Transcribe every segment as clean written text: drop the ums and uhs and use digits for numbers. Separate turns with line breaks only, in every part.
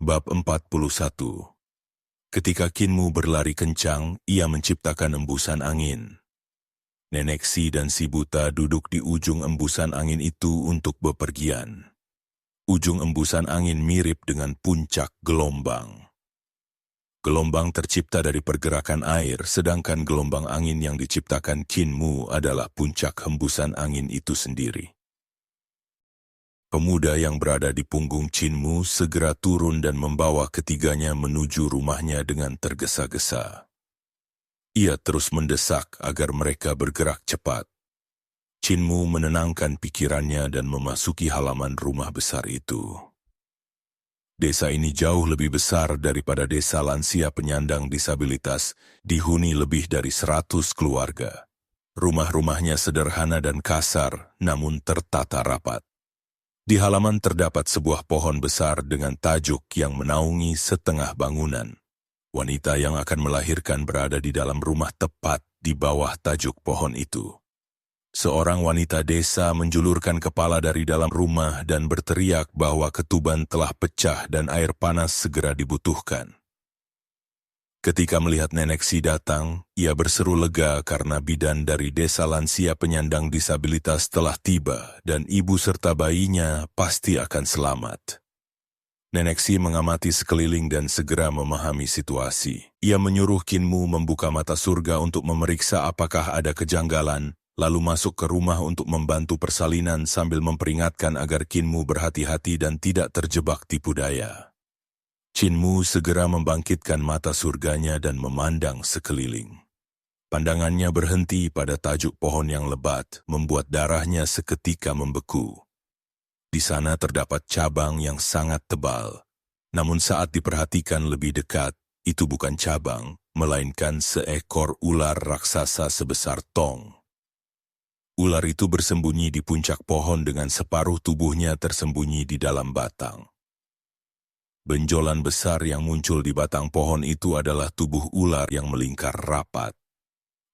Bab 41. Ketika Qin Mu berlari kencang, ia menciptakan embusan angin. Nenek Si dan si buta duduk di ujung embusan angin itu untuk bepergian. Ujung embusan angin mirip dengan puncak gelombang. Gelombang tercipta dari pergerakan air, sedangkan gelombang angin yang diciptakan Qin Mu adalah puncak hembusan angin itu sendiri. Pemuda yang berada di punggung Qin Mu segera turun dan membawa ketiganya menuju rumahnya dengan tergesa-gesa. Ia terus mendesak agar mereka bergerak cepat. Qin Mu menenangkan pikirannya dan memasuki halaman rumah besar itu. Desa ini jauh lebih besar daripada desa lansia penyandang disabilitas, dihuni lebih dari 100 keluarga. Rumah-rumahnya sederhana dan kasar, namun tertata rapat. Di halaman terdapat sebuah pohon besar dengan tajuk yang menaungi setengah bangunan. Wanita yang akan melahirkan berada di dalam rumah tepat di bawah tajuk pohon itu. Seorang wanita desa menjulurkan kepala dari dalam rumah dan berteriak bahwa ketuban telah pecah dan air panas segera dibutuhkan. Ketika melihat Nenek Si datang, ia berseru lega karena bidan dari desa lansia penyandang disabilitas telah tiba dan ibu serta bayinya pasti akan selamat. Nenek Si mengamati sekeliling dan segera memahami situasi. Ia menyuruh Qin Mu membuka mata surga untuk memeriksa apakah ada kejanggalan, lalu masuk ke rumah untuk membantu persalinan sambil memperingatkan agar Qin Mu berhati-hati dan tidak terjebak tipu daya. Qin Mu segera membangkitkan mata surganya dan memandang sekeliling. Pandangannya berhenti pada tajuk pohon yang lebat, membuat darahnya seketika membeku. Di sana terdapat cabang yang sangat tebal. Namun saat diperhatikan lebih dekat, itu bukan cabang, melainkan seekor ular raksasa sebesar tong. Ular itu bersembunyi di puncak pohon dengan separuh tubuhnya tersembunyi di dalam batang. Benjolan besar yang muncul di batang pohon itu adalah tubuh ular yang melingkar rapat.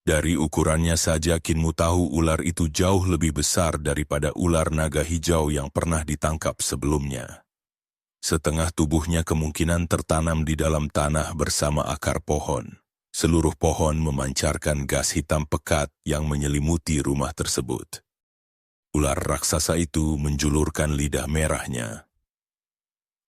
Dari ukurannya saja Qin Mu tahu ular itu jauh lebih besar daripada ular naga hijau yang pernah ditangkap sebelumnya. Setengah tubuhnya kemungkinan tertanam di dalam tanah bersama akar pohon. Seluruh pohon memancarkan gas hitam pekat yang menyelimuti rumah tersebut. Ular raksasa itu menjulurkan lidah merahnya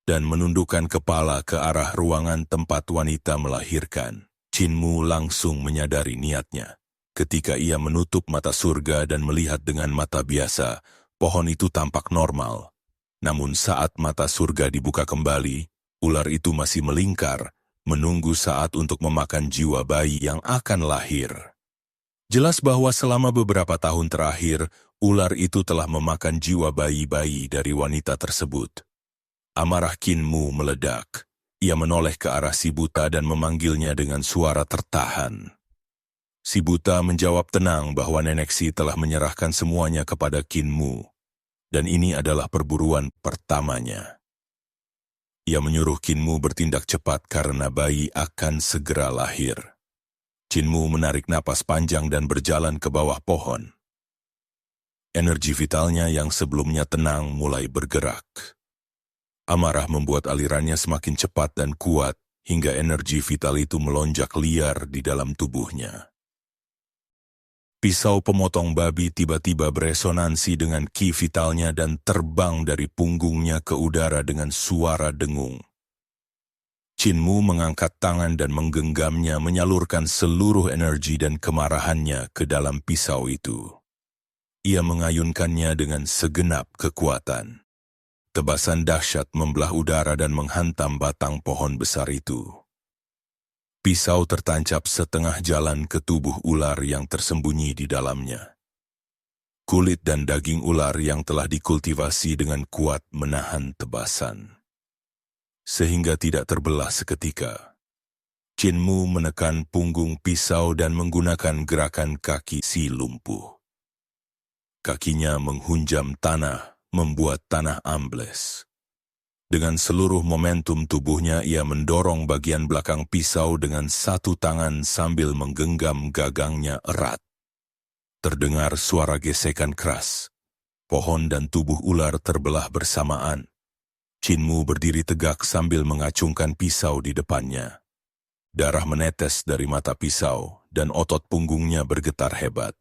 dan menundukkan kepala ke arah ruangan tempat wanita melahirkan. Qin Mu langsung menyadari niatnya. Ketika ia menutup mata surga dan melihat dengan mata biasa, pohon itu tampak normal. Namun saat mata surga dibuka kembali, ular itu masih melingkar, menunggu saat untuk memakan jiwa bayi yang akan lahir. Jelas bahwa selama beberapa tahun terakhir, ular itu telah memakan jiwa bayi-bayi dari wanita tersebut. Amarah Qin Mu meledak. Ia menoleh ke arah si buta dan memanggilnya dengan suara tertahan. Si buta menjawab tenang bahwa Nenek Si telah menyerahkan semuanya kepada Qin Mu. Dan ini adalah perburuan pertamanya. Ia menyuruh Qin Mu bertindak cepat karena bayi akan segera lahir. Qin Mu menarik napas panjang dan berjalan ke bawah pohon. Energi vitalnya yang sebelumnya tenang mulai bergerak. Amarah membuat alirannya semakin cepat dan kuat, hingga energi vital itu melonjak liar di dalam tubuhnya. Pisau pemotong babi tiba-tiba beresonansi dengan ki vitalnya dan terbang dari punggungnya ke udara dengan suara dengung. Qin Mu mengangkat tangan dan menggenggamnya menyalurkan seluruh energi dan kemarahannya ke dalam pisau itu. Ia mengayunkannya dengan segenap kekuatan. Tebasan dahsyat membelah udara dan menghantam batang pohon besar itu. Pisau tertancap setengah jalan ke tubuh ular yang tersembunyi di dalamnya. Kulit dan daging ular yang telah dikultivasi dengan kuat menahan tebasan, sehingga tidak terbelah seketika. Qin Mu menekan punggung pisau dan menggunakan gerakan kaki si lumpuh. Kakinya menghunjam tanah, membuat tanah ambles. Dengan seluruh momentum tubuhnya, ia mendorong bagian belakang pisau dengan satu tangan sambil menggenggam gagangnya erat. Terdengar suara gesekan keras. Pohon dan tubuh ular terbelah bersamaan. Chin-Mu berdiri tegak sambil mengacungkan pisau di depannya. Darah menetes dari mata pisau dan otot punggungnya bergetar hebat.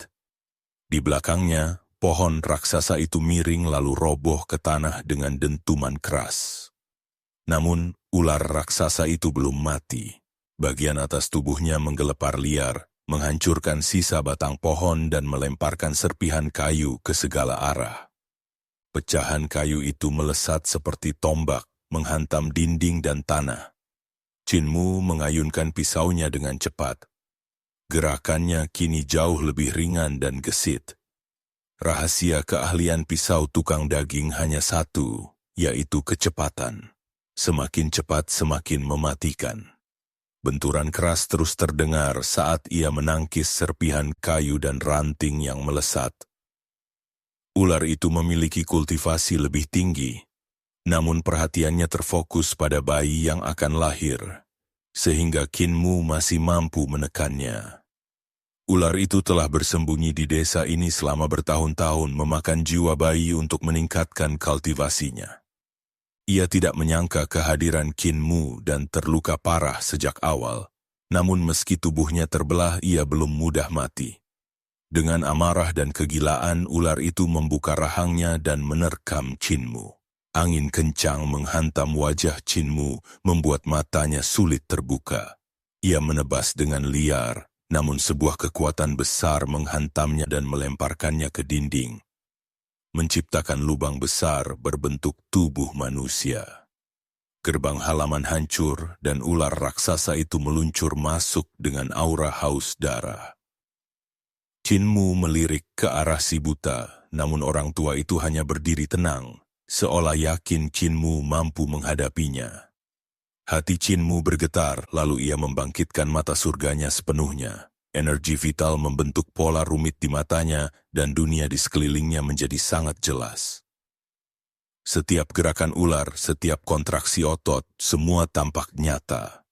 Di belakangnya, pohon raksasa itu miring lalu roboh ke tanah dengan dentuman keras. Namun, ular raksasa itu belum mati. Bagian atas tubuhnya menggelepar liar, menghancurkan sisa batang pohon dan melemparkan serpihan kayu ke segala arah. Pecahan kayu itu melesat seperti tombak, menghantam dinding dan tanah. Chin-Mu mengayunkan pisaunya dengan cepat. Gerakannya kini jauh lebih ringan dan gesit. Rahasia keahlian pisau tukang daging hanya satu, yaitu kecepatan. Semakin cepat semakin mematikan. Benturan keras terus terdengar saat ia menangkis serpihan kayu dan ranting yang melesat. Ular itu memiliki kultivasi lebih tinggi, namun perhatiannya terfokus pada bayi yang akan lahir, sehingga Chin-Mu masih mampu menekannya. Ular itu telah bersembunyi di desa ini selama bertahun-tahun memakan jiwa bayi untuk meningkatkan kultivasinya. Ia tidak menyangka kehadiran Chin-Mu dan terluka parah sejak awal, namun meski tubuhnya terbelah ia belum mudah mati. Dengan amarah dan kegilaan, ular itu membuka rahangnya dan menerkam Chin-Mu. Angin kencang menghantam wajah Chin-Mu, membuat matanya sulit terbuka. Ia menebas dengan liar, namun sebuah kekuatan besar menghantamnya dan melemparkannya ke dinding, menciptakan lubang besar berbentuk tubuh manusia. Gerbang halaman hancur dan ular raksasa itu meluncur masuk dengan aura haus darah. Chin-Mu melirik ke arah si buta, namun orang tua itu hanya berdiri tenang, seolah yakin Chin-Mu mampu menghadapinya. Hati Chin-Mu bergetar, lalu ia membangkitkan mata surganya sepenuhnya. Energi vital membentuk pola rumit di matanya, dan dunia di sekelilingnya menjadi sangat jelas. Setiap gerakan ular, setiap kontraksi otot, semua tampak nyata.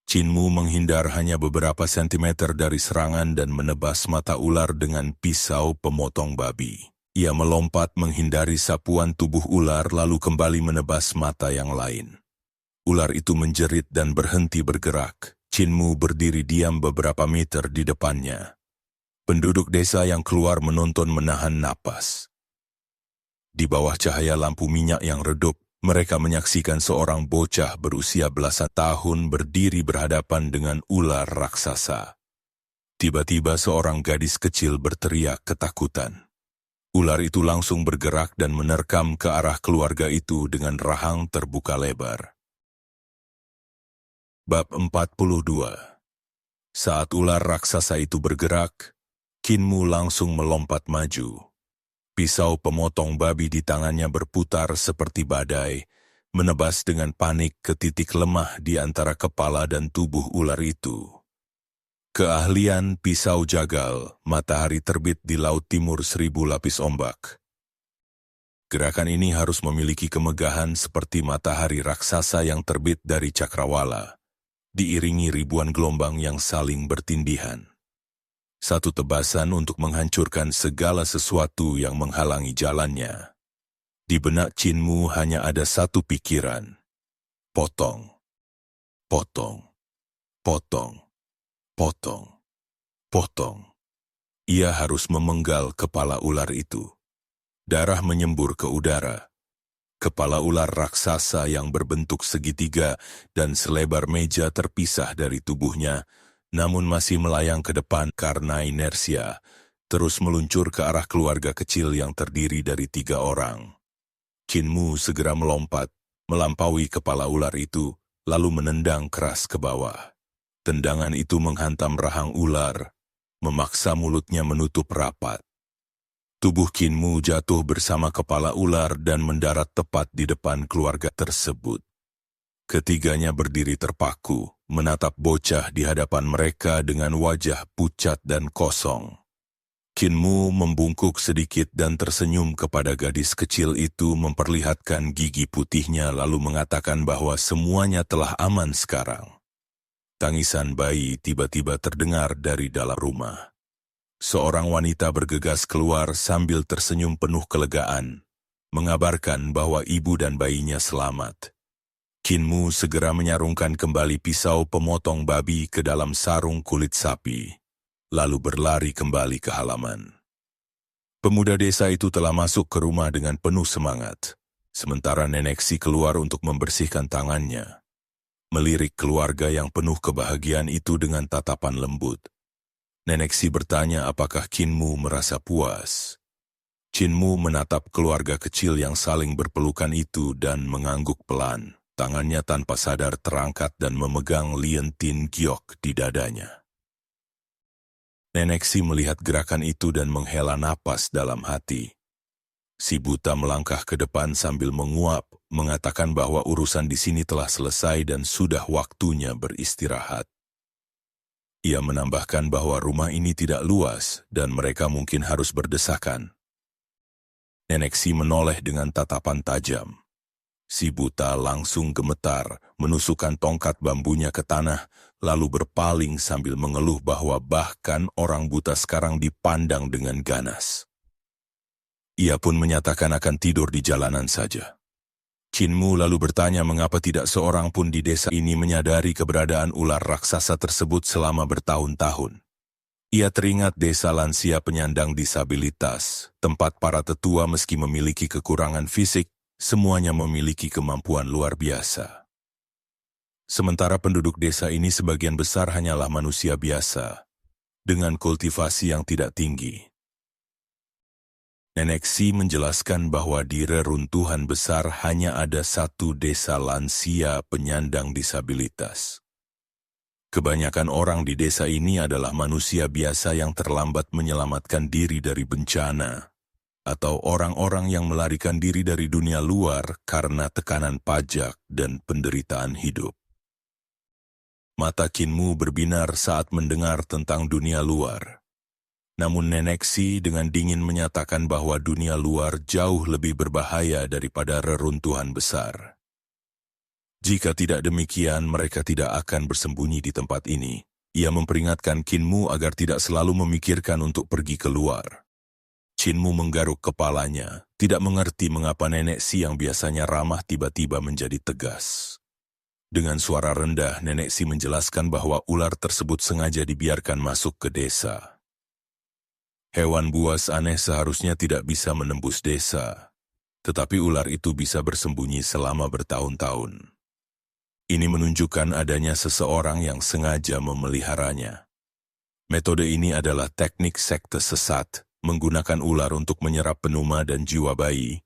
Chin-Mu menghindar hanya beberapa sentimeter dari serangan dan menebas mata ular dengan pisau pemotong babi. Ia melompat menghindari sapuan tubuh ular lalu kembali menebas mata yang lain. Ular itu menjerit dan berhenti bergerak. Chin-Mu berdiri diam beberapa meter di depannya. Penduduk desa yang keluar menonton menahan napas. Di bawah cahaya lampu minyak yang redup, mereka menyaksikan seorang bocah berusia belasan tahun berdiri berhadapan dengan ular raksasa. Tiba-tiba seorang gadis kecil berteriak ketakutan. Ular itu langsung bergerak dan menerkam ke arah keluarga itu dengan rahang terbuka lebar. Bab 42. Saat ular raksasa itu bergerak, Chin-Mu langsung melompat maju. Pisau pemotong babi di tangannya berputar seperti badai, menebas dengan panik ke titik lemah di antara kepala dan tubuh ular itu. Keahlian pisau jagal, matahari terbit di laut timur 1000 lapis ombak. Gerakan ini harus memiliki kemegahan seperti matahari raksasa yang terbit dari cakrawala, diiringi ribuan gelombang yang saling bertindihan. Satu tebasan untuk menghancurkan segala sesuatu yang menghalangi jalannya. Di benak Chin-Mu hanya ada satu pikiran. Potong, potong, potong, potong, potong. Ia harus memenggal kepala ular itu. Darah menyembur ke udara. Kepala ular raksasa yang berbentuk segitiga dan selebar meja terpisah dari tubuhnya, namun masih melayang ke depan karena inersia, terus meluncur ke arah keluarga kecil yang terdiri dari 3 orang. Chin-Mu segera melompat, melampaui kepala ular itu, lalu menendang keras ke bawah. Tendangan itu menghantam rahang ular, memaksa mulutnya menutup rapat. Tubuh Chin-Mu jatuh bersama kepala ular dan mendarat tepat di depan keluarga tersebut. Ketiganya berdiri terpaku, menatap bocah di hadapan mereka dengan wajah pucat dan kosong. Chin-Mu membungkuk sedikit dan tersenyum kepada gadis kecil itu, memperlihatkan gigi putihnya lalu mengatakan bahwa semuanya telah aman sekarang. Tangisan bayi tiba-tiba terdengar dari dalam rumah. Seorang wanita bergegas keluar sambil tersenyum penuh kelegaan. mengabarkan bahwa ibu dan bayinya selamat. Kinmu segera menyarungkan kembali pisau pemotong babi ke dalam sarung kulit sapi, lalu berlari kembali ke halaman. Pemuda desa itu telah masuk ke rumah dengan penuh semangat, sementara Nenek Si keluar untuk membersihkan tangannya, melirik keluarga yang penuh kebahagiaan itu dengan tatapan lembut. Nenek Si bertanya apakah Kinmu merasa puas. Kinmu menatap keluarga kecil yang saling berpelukan itu dan mengangguk pelan. Tangannya tanpa sadar terangkat dan memegang Lien Tin Giok di dadanya. Nenek Si melihat gerakan itu dan menghela napas dalam hati. Si buta melangkah ke depan sambil menguap, mengatakan bahwa urusan di sini telah selesai dan sudah waktunya beristirahat. Ia menambahkan bahwa rumah ini tidak luas dan mereka mungkin harus berdesakan. Nenek Si menoleh dengan tatapan tajam. Si buta langsung gemetar, menusukkan tongkat bambunya ke tanah, lalu berpaling sambil mengeluh bahwa bahkan orang buta sekarang dipandang dengan ganas. Ia pun menyatakan akan tidur di jalanan saja. Kinmu lalu bertanya mengapa tidak seorang pun di desa ini menyadari keberadaan ular raksasa tersebut selama bertahun-tahun. Ia teringat desa lansia penyandang disabilitas, tempat para tetua meski memiliki kekurangan fisik, semuanya memiliki kemampuan luar biasa. Sementara penduduk desa ini sebagian besar hanyalah manusia biasa, dengan kultivasi yang tidak tinggi. Nenek Si menjelaskan bahwa di reruntuhan besar hanya ada satu desa lansia penyandang disabilitas. Kebanyakan orang di desa ini adalah manusia biasa yang terlambat menyelamatkan diri dari bencana, atau orang-orang yang melarikan diri dari dunia luar karena tekanan pajak dan penderitaan hidup. Mata Kinmu berbinar saat mendengar tentang dunia luar. Namun Nenek Si dengan dingin menyatakan bahwa dunia luar jauh lebih berbahaya daripada reruntuhan besar. Jika tidak demikian, mereka tidak akan bersembunyi di tempat ini. Ia memperingatkan Kinmu agar tidak selalu memikirkan untuk pergi keluar. Kinmu menggaruk kepalanya, tidak mengerti mengapa Nenek Si yang biasanya ramah tiba-tiba menjadi tegas. Dengan suara rendah, Nenek Si menjelaskan bahwa ular tersebut sengaja dibiarkan masuk ke desa. Hewan buas aneh seharusnya tidak bisa menembus desa, tetapi ular itu bisa bersembunyi selama bertahun-tahun. Ini menunjukkan adanya seseorang yang sengaja memeliharanya. Metode ini adalah teknik sekte sesat, menggunakan ular untuk menyerap penuma dan jiwa bayi,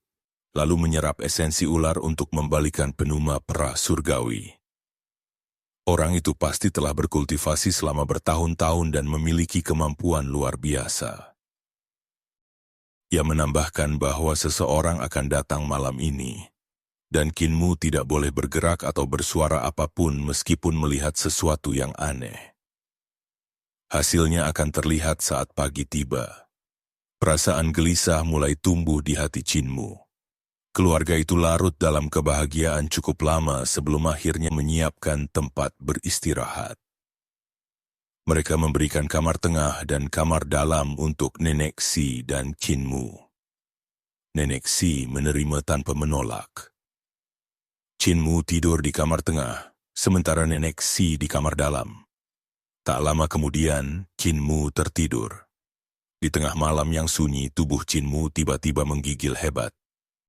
lalu menyerap esensi ular untuk membalikan penuma pra surgawi. Orang itu pasti telah berkultivasi selama bertahun-tahun dan memiliki kemampuan luar biasa. Ia menambahkan bahwa seseorang akan datang malam ini, dan Kinmu tidak boleh bergerak atau bersuara apapun meskipun melihat sesuatu yang aneh. Hasilnya akan terlihat saat pagi tiba. Perasaan gelisah mulai tumbuh di hati Kinmu. Keluarga itu larut dalam kebahagiaan cukup lama sebelum akhirnya menyiapkan tempat beristirahat. Mereka memberikan kamar tengah dan kamar dalam untuk Nenek Si dan Kinmu. Nenek Si menerima tanpa menolak. Kinmu tidur di kamar tengah, sementara Nenek Si di kamar dalam. Tak lama kemudian, Kinmu tertidur. Di tengah malam yang sunyi, tubuh Kinmu tiba-tiba menggigil hebat.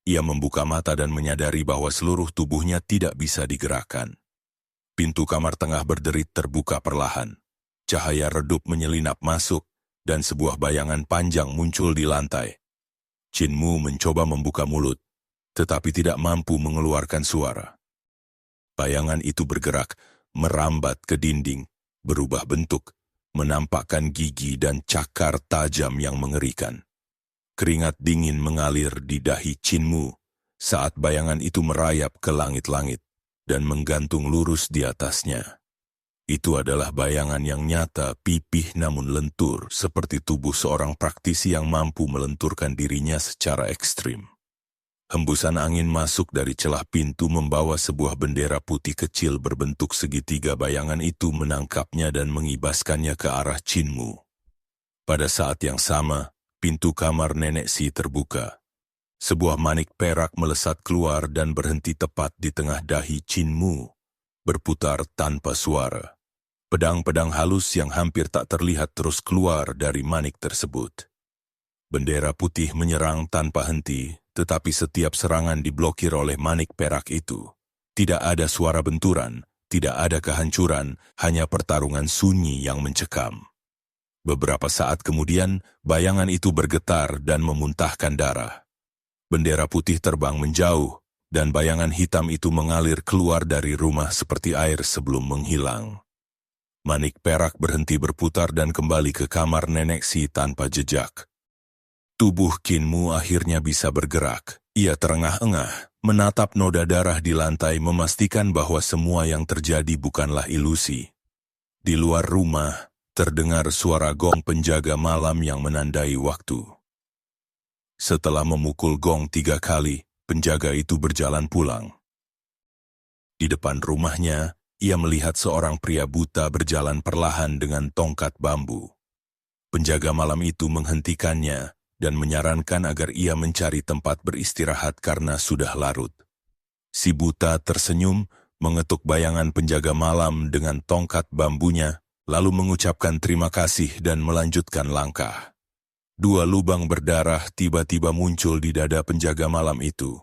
Ia membuka mata dan menyadari bahwa seluruh tubuhnya tidak bisa digerakkan. Pintu kamar tengah berderit terbuka perlahan. Cahaya redup menyelinap masuk, dan sebuah bayangan panjang muncul di lantai. Kinmu mencoba membuka mulut, tetapi tidak mampu mengeluarkan suara. Bayangan itu bergerak, merambat ke dinding, berubah bentuk, menampakkan gigi dan cakar tajam yang mengerikan. Keringat dingin mengalir di dahi Kinmu saat bayangan itu merayap ke langit-langit dan menggantung lurus di atasnya. Itu adalah bayangan yang nyata, pipih namun lentur, seperti tubuh seorang praktisi yang mampu melenturkan dirinya secara ekstrim. Hembusan angin masuk dari celah pintu membawa sebuah bendera putih kecil berbentuk segitiga. Bayangan itu menangkapnya dan mengibaskannya ke arah Kinmu. Pada saat yang sama, pintu kamar Nenek Si terbuka. Sebuah manik perak melesat keluar dan berhenti tepat di tengah dahi Qin Mu, berputar tanpa suara. Pedang-pedang halus yang hampir tak terlihat terus keluar dari manik tersebut. Bendera putih menyerang tanpa henti, tetapi setiap serangan diblokir oleh manik perak itu. Tidak ada suara benturan, tidak ada kehancuran, hanya pertarungan sunyi yang mencekam. Beberapa saat kemudian, bayangan itu bergetar dan memuntahkan darah. Bendera putih terbang menjauh, dan bayangan hitam itu mengalir keluar dari rumah seperti air sebelum menghilang. Manik perak berhenti berputar dan kembali ke kamar Nenek Si tanpa jejak. Tubuh Qin Mu akhirnya bisa bergerak. Ia terengah-engah, menatap noda darah di lantai memastikan bahwa semua yang terjadi bukanlah ilusi. Di luar rumah, terdengar suara gong penjaga malam yang menandai waktu. Setelah memukul gong 3 kali, penjaga itu berjalan pulang. Di depan rumahnya, ia melihat seorang pria buta berjalan perlahan dengan tongkat bambu. Penjaga malam itu menghentikannya dan menyarankan agar ia mencari tempat beristirahat karena sudah larut. Si buta tersenyum, mengetuk bayangan penjaga malam dengan tongkat bambunya, lalu mengucapkan terima kasih dan melanjutkan langkah. 2 lubang berdarah tiba-tiba muncul di dada penjaga malam itu.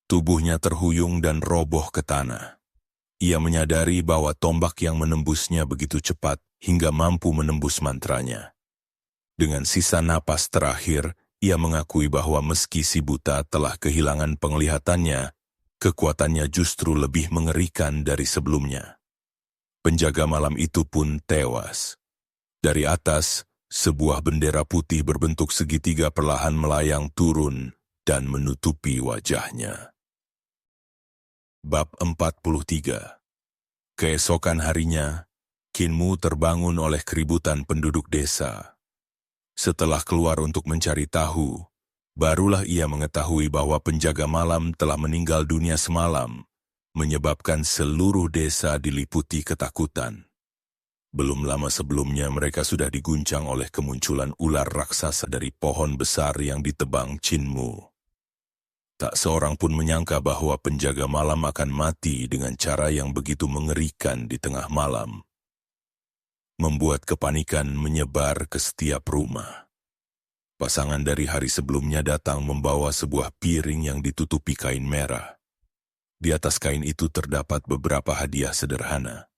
Tubuhnya terhuyung dan roboh ke tanah. Ia menyadari bahwa tombak yang menembusnya begitu cepat hingga mampu menembus mantranya. Dengan sisa napas terakhir, ia mengakui bahwa meski si buta telah kehilangan penglihatannya, kekuatannya justru lebih mengerikan dari sebelumnya. Penjaga malam itu pun tewas. Dari atas, sebuah bendera putih berbentuk segitiga perlahan melayang turun dan menutupi wajahnya. Bab 43. Keesokan harinya, Qin Mu terbangun oleh keributan penduduk desa. Setelah keluar untuk mencari tahu, barulah ia mengetahui bahwa penjaga malam telah meninggal dunia semalam, menyebabkan seluruh desa diliputi ketakutan. Belum lama sebelumnya mereka sudah diguncang oleh kemunculan ular raksasa dari pohon besar yang ditebang Qin Mu. Tak seorang pun menyangka bahwa penjaga malam akan mati dengan cara yang begitu mengerikan di tengah malam. Membuat kepanikan menyebar ke setiap rumah. Pasangan dari hari sebelumnya datang membawa sebuah piring yang ditutupi kain merah. Di atas kain itu terdapat beberapa hadiah sederhana.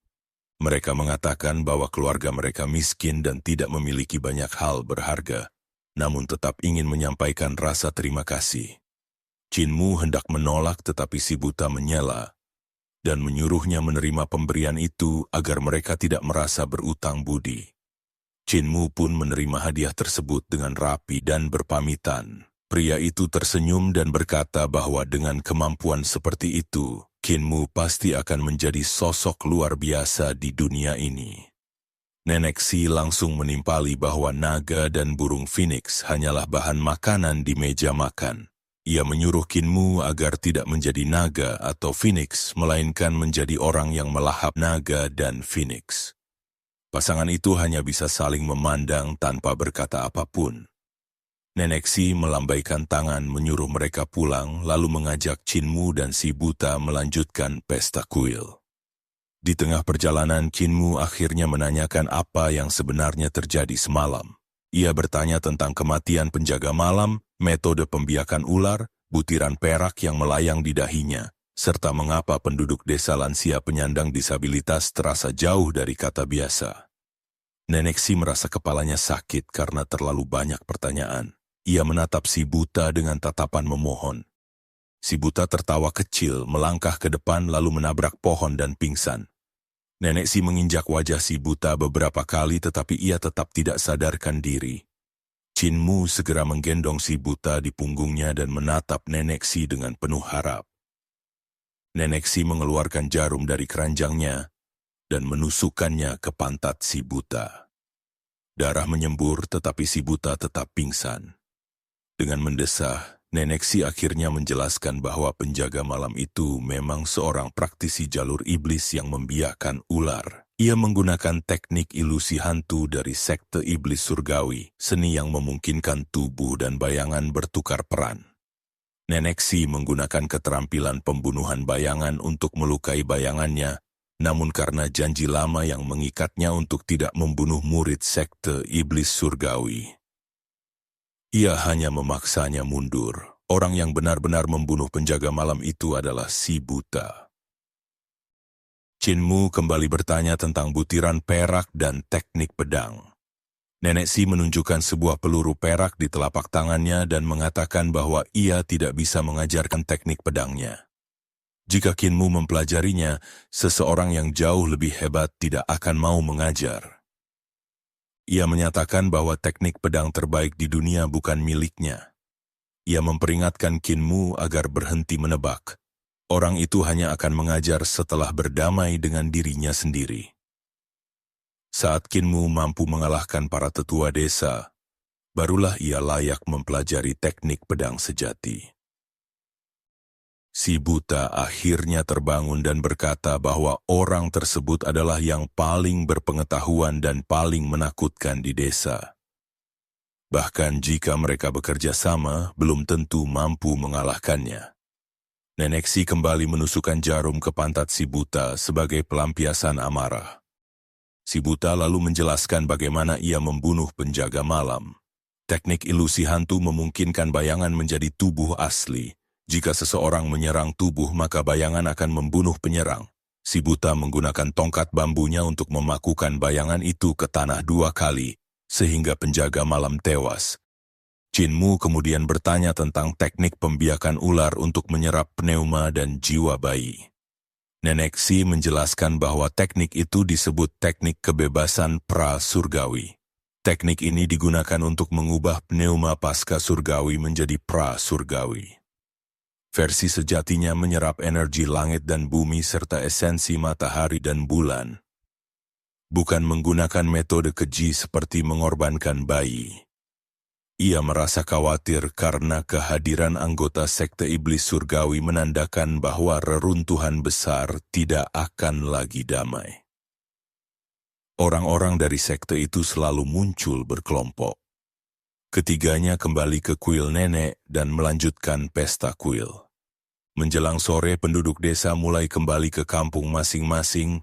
Mereka mengatakan bahwa keluarga mereka miskin dan tidak memiliki banyak hal berharga, namun tetap ingin menyampaikan rasa terima kasih. Qin Mu hendak menolak tetapi si buta menyela dan menyuruhnya menerima pemberian itu agar mereka tidak merasa berutang budi. Qin Mu pun menerima hadiah tersebut dengan rapi dan berpamitan. Pria itu tersenyum dan berkata bahwa dengan kemampuan seperti itu, Qin Mu pasti akan menjadi sosok luar biasa di dunia ini. Nenek Si langsung menimpali bahwa naga dan burung phoenix hanyalah bahan makanan di meja makan. Ia menyuruh Qin Mu agar tidak menjadi naga atau phoenix, melainkan menjadi orang yang melahap naga dan phoenix. Pasangan itu hanya bisa saling memandang tanpa berkata apapun. Nenek Si melambaikan tangan menyuruh mereka pulang, lalu mengajak Qin Mu dan si buta melanjutkan pesta kuil. Di tengah perjalanan, Qin Mu akhirnya menanyakan apa yang sebenarnya terjadi semalam. Ia bertanya tentang kematian penjaga malam, metode pembiakan ular, butiran perak yang melayang di dahinya, serta mengapa penduduk desa lansia penyandang disabilitas terasa jauh dari kata biasa. Nenek Si merasa kepalanya sakit karena terlalu banyak pertanyaan. Ia menatap si buta dengan tatapan memohon. Si buta tertawa kecil, melangkah ke depan lalu menabrak pohon dan pingsan. Nenek Si menginjak wajah si buta beberapa kali tetapi ia tetap tidak sadarkan diri. Qin Mu segera menggendong si buta di punggungnya dan menatap Nenek Si dengan penuh harap. Nenek Si mengeluarkan jarum dari keranjangnya dan menusukkannya ke pantat si buta. Darah menyembur tetapi si buta tetap pingsan. Dengan mendesah, Nenek Si akhirnya menjelaskan bahwa penjaga malam itu memang seorang praktisi jalur iblis yang membiakkan ular. Ia menggunakan teknik ilusi hantu dari sekte iblis surgawi, seni yang memungkinkan tubuh dan bayangan bertukar peran. Nenek Si menggunakan keterampilan pembunuhan bayangan untuk melukai bayangannya, namun karena janji lama yang mengikatnya untuk tidak membunuh murid sekte iblis surgawi, ia hanya memaksanya mundur. Orang yang benar-benar membunuh penjaga malam itu adalah si buta. Qin Mu kembali bertanya tentang butiran perak dan teknik pedang. Nenek Si menunjukkan sebuah peluru perak di telapak tangannya dan mengatakan bahwa ia tidak bisa mengajarkan teknik pedangnya. Jika Qin Mu mempelajarinya, seseorang yang jauh lebih hebat tidak akan mau mengajar. Ia menyatakan bahwa teknik pedang terbaik di dunia bukan miliknya. Ia memperingatkan Qin Mu agar berhenti menebak. Orang itu hanya akan mengajar setelah berdamai dengan dirinya sendiri. Saat Qin Mu mampu mengalahkan para tetua desa, barulah ia layak mempelajari teknik pedang sejati. Si buta akhirnya terbangun dan berkata bahwa orang tersebut adalah yang paling berpengetahuan dan paling menakutkan di desa. Bahkan jika mereka bekerja sama, belum tentu mampu mengalahkannya. Nenek Si kembali menusukkan jarum ke pantat si buta sebagai pelampiasan amarah. Si buta lalu menjelaskan bagaimana ia membunuh penjaga malam. Teknik ilusi hantu memungkinkan bayangan menjadi tubuh asli. Jika seseorang menyerang tubuh, maka bayangan akan membunuh penyerang. Si buta menggunakan tongkat bambunya untuk memakukan bayangan itu ke tanah 2 kali, sehingga penjaga malam tewas. Qin Mu kemudian bertanya tentang teknik pembiakan ular untuk menyerap pneuma dan jiwa bayi. Nenek Si menjelaskan bahwa teknik itu disebut teknik kebebasan pra-surgawi. Teknik ini digunakan untuk mengubah pneuma pasca surgawi menjadi pra-surgawi. Versi sejatinya menyerap energi langit dan bumi serta esensi matahari dan bulan. Bukan menggunakan metode keji seperti mengorbankan bayi. Ia merasa khawatir karena kehadiran anggota sekte iblis surgawi menandakan bahwa reruntuhan besar tidak akan lagi damai. Orang-orang dari sekte itu selalu muncul berkelompok. Ketiganya kembali ke kuil nenek dan melanjutkan pesta kuil. Menjelang sore, penduduk desa mulai kembali ke kampung masing-masing,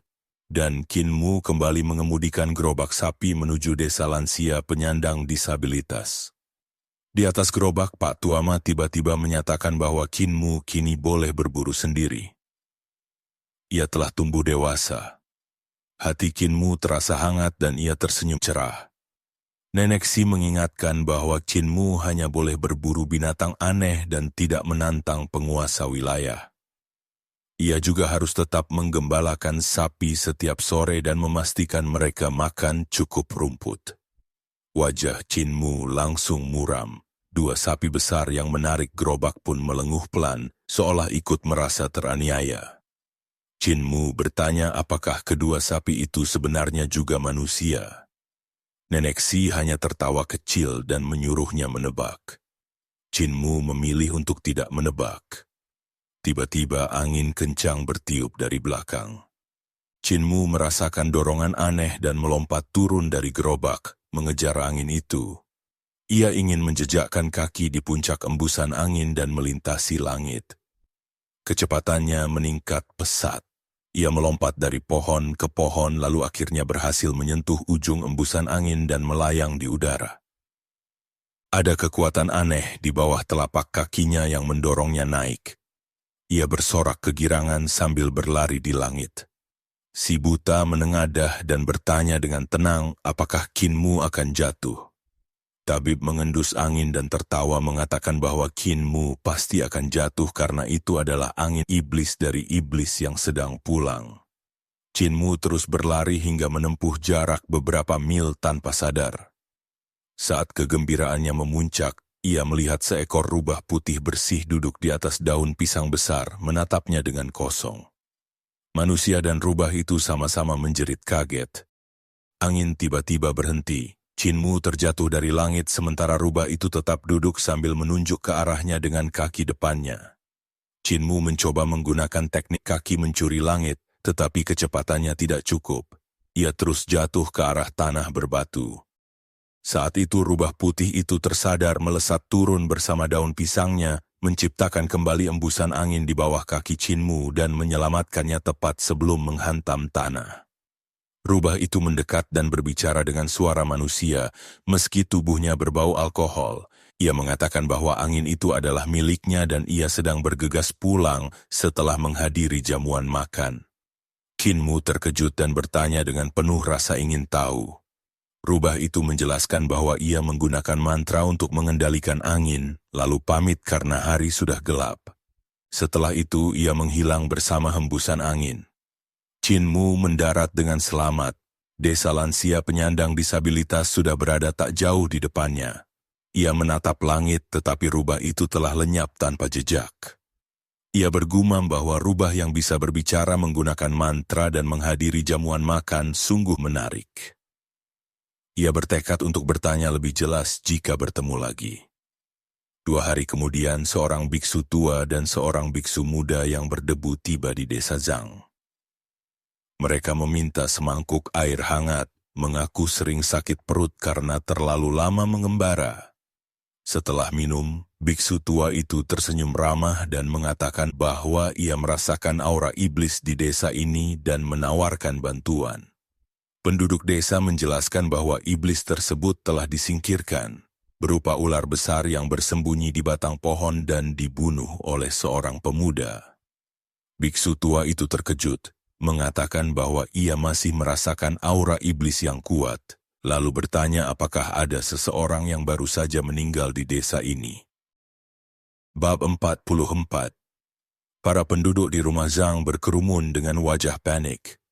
dan Qin Mu kembali mengemudikan gerobak sapi menuju desa lansia penyandang disabilitas. Di atas gerobak, Pak Tuama tiba-tiba menyatakan bahwa Qin Mu kini boleh berburu sendiri. Ia telah tumbuh dewasa. Hati Qin Mu terasa hangat dan ia tersenyum cerah. Nenek Si mengingatkan bahwa Qin Mu hanya boleh berburu binatang aneh dan tidak menantang penguasa wilayah. Ia juga harus tetap menggembalakan sapi setiap sore dan memastikan mereka makan cukup rumput. Wajah Qin Mu langsung muram. 2 sapi besar yang menarik gerobak pun melenguh pelan, seolah ikut merasa teraniaya. Qin Mu bertanya apakah kedua sapi itu sebenarnya juga manusia. Nenek Si hanya tertawa kecil dan menyuruhnya menebak. Qin Mu memilih untuk tidak menebak. Tiba-tiba angin kencang bertiup dari belakang. Qin Mu merasakan dorongan aneh dan melompat turun dari gerobak, mengejar angin itu. Ia ingin menjejakkan kaki di puncak embusan angin dan melintasi langit. Kecepatannya meningkat pesat. Ia melompat dari pohon ke pohon lalu akhirnya berhasil menyentuh ujung embusan angin dan melayang di udara. Ada kekuatan aneh di bawah telapak kakinya yang mendorongnya naik. Ia bersorak kegirangan sambil berlari di langit. Si buta menengadah dan bertanya dengan tenang apakah Qin Mu akan jatuh. Tabib mengendus angin dan tertawa mengatakan bahwa Qin Mu pasti akan jatuh karena itu adalah angin iblis dari iblis yang sedang pulang. Qin Mu terus berlari hingga menempuh jarak beberapa mil tanpa sadar. Saat kegembiraannya memuncak, ia melihat seekor rubah putih bersih duduk di atas daun pisang besar, menatapnya dengan kosong. Manusia dan rubah itu sama-sama menjerit kaget. Angin tiba-tiba berhenti. Qin Mu terjatuh dari langit sementara rubah itu tetap duduk sambil menunjuk ke arahnya dengan kaki depannya. Qin Mu mencoba menggunakan teknik kaki mencuri langit, tetapi kecepatannya tidak cukup. Ia terus jatuh ke arah tanah berbatu. Saat itu rubah putih itu tersadar melesat turun bersama daun pisangnya, menciptakan kembali embusan angin di bawah kaki Chin Mu dan menyelamatkannya tepat sebelum menghantam tanah. Rubah itu mendekat dan berbicara dengan suara manusia, meski tubuhnya berbau alkohol. Ia mengatakan bahwa angin itu adalah miliknya dan ia sedang bergegas pulang setelah menghadiri jamuan makan. Chin Mu terkejut dan bertanya dengan penuh rasa ingin tahu. Rubah itu menjelaskan bahwa ia menggunakan mantra untuk mengendalikan angin, lalu pamit karena hari sudah gelap. Setelah itu ia menghilang bersama hembusan angin. Chin Mu mendarat dengan selamat. Desa lansia penyandang disabilitas sudah berada tak jauh di depannya. Ia menatap langit tetapi rubah itu telah lenyap tanpa jejak. Ia bergumam bahwa rubah yang bisa berbicara menggunakan mantra dan menghadiri jamuan makan sungguh menarik. Ia bertekad untuk bertanya lebih jelas jika bertemu lagi. 2 hari kemudian, seorang biksu tua dan seorang biksu muda yang berdebu tiba di desa Zhang. Mereka meminta semangkuk air hangat, mengaku sering sakit perut karena terlalu lama mengembara. Setelah minum, biksu tua itu tersenyum ramah dan mengatakan bahwa ia merasakan aura iblis di desa ini dan menawarkan bantuan. Penduduk desa menjelaskan bahwa iblis tersebut telah disingkirkan, berupa ular besar yang bersembunyi di batang pohon dan dibunuh oleh seorang pemuda. Biksu tua itu terkejut, mengatakan bahwa ia masih merasakan aura iblis yang kuat, lalu bertanya apakah ada seseorang yang baru saja meninggal di desa ini. Bab 44. Para penduduk di rumah Zhang berkerumun dengan wajah panik.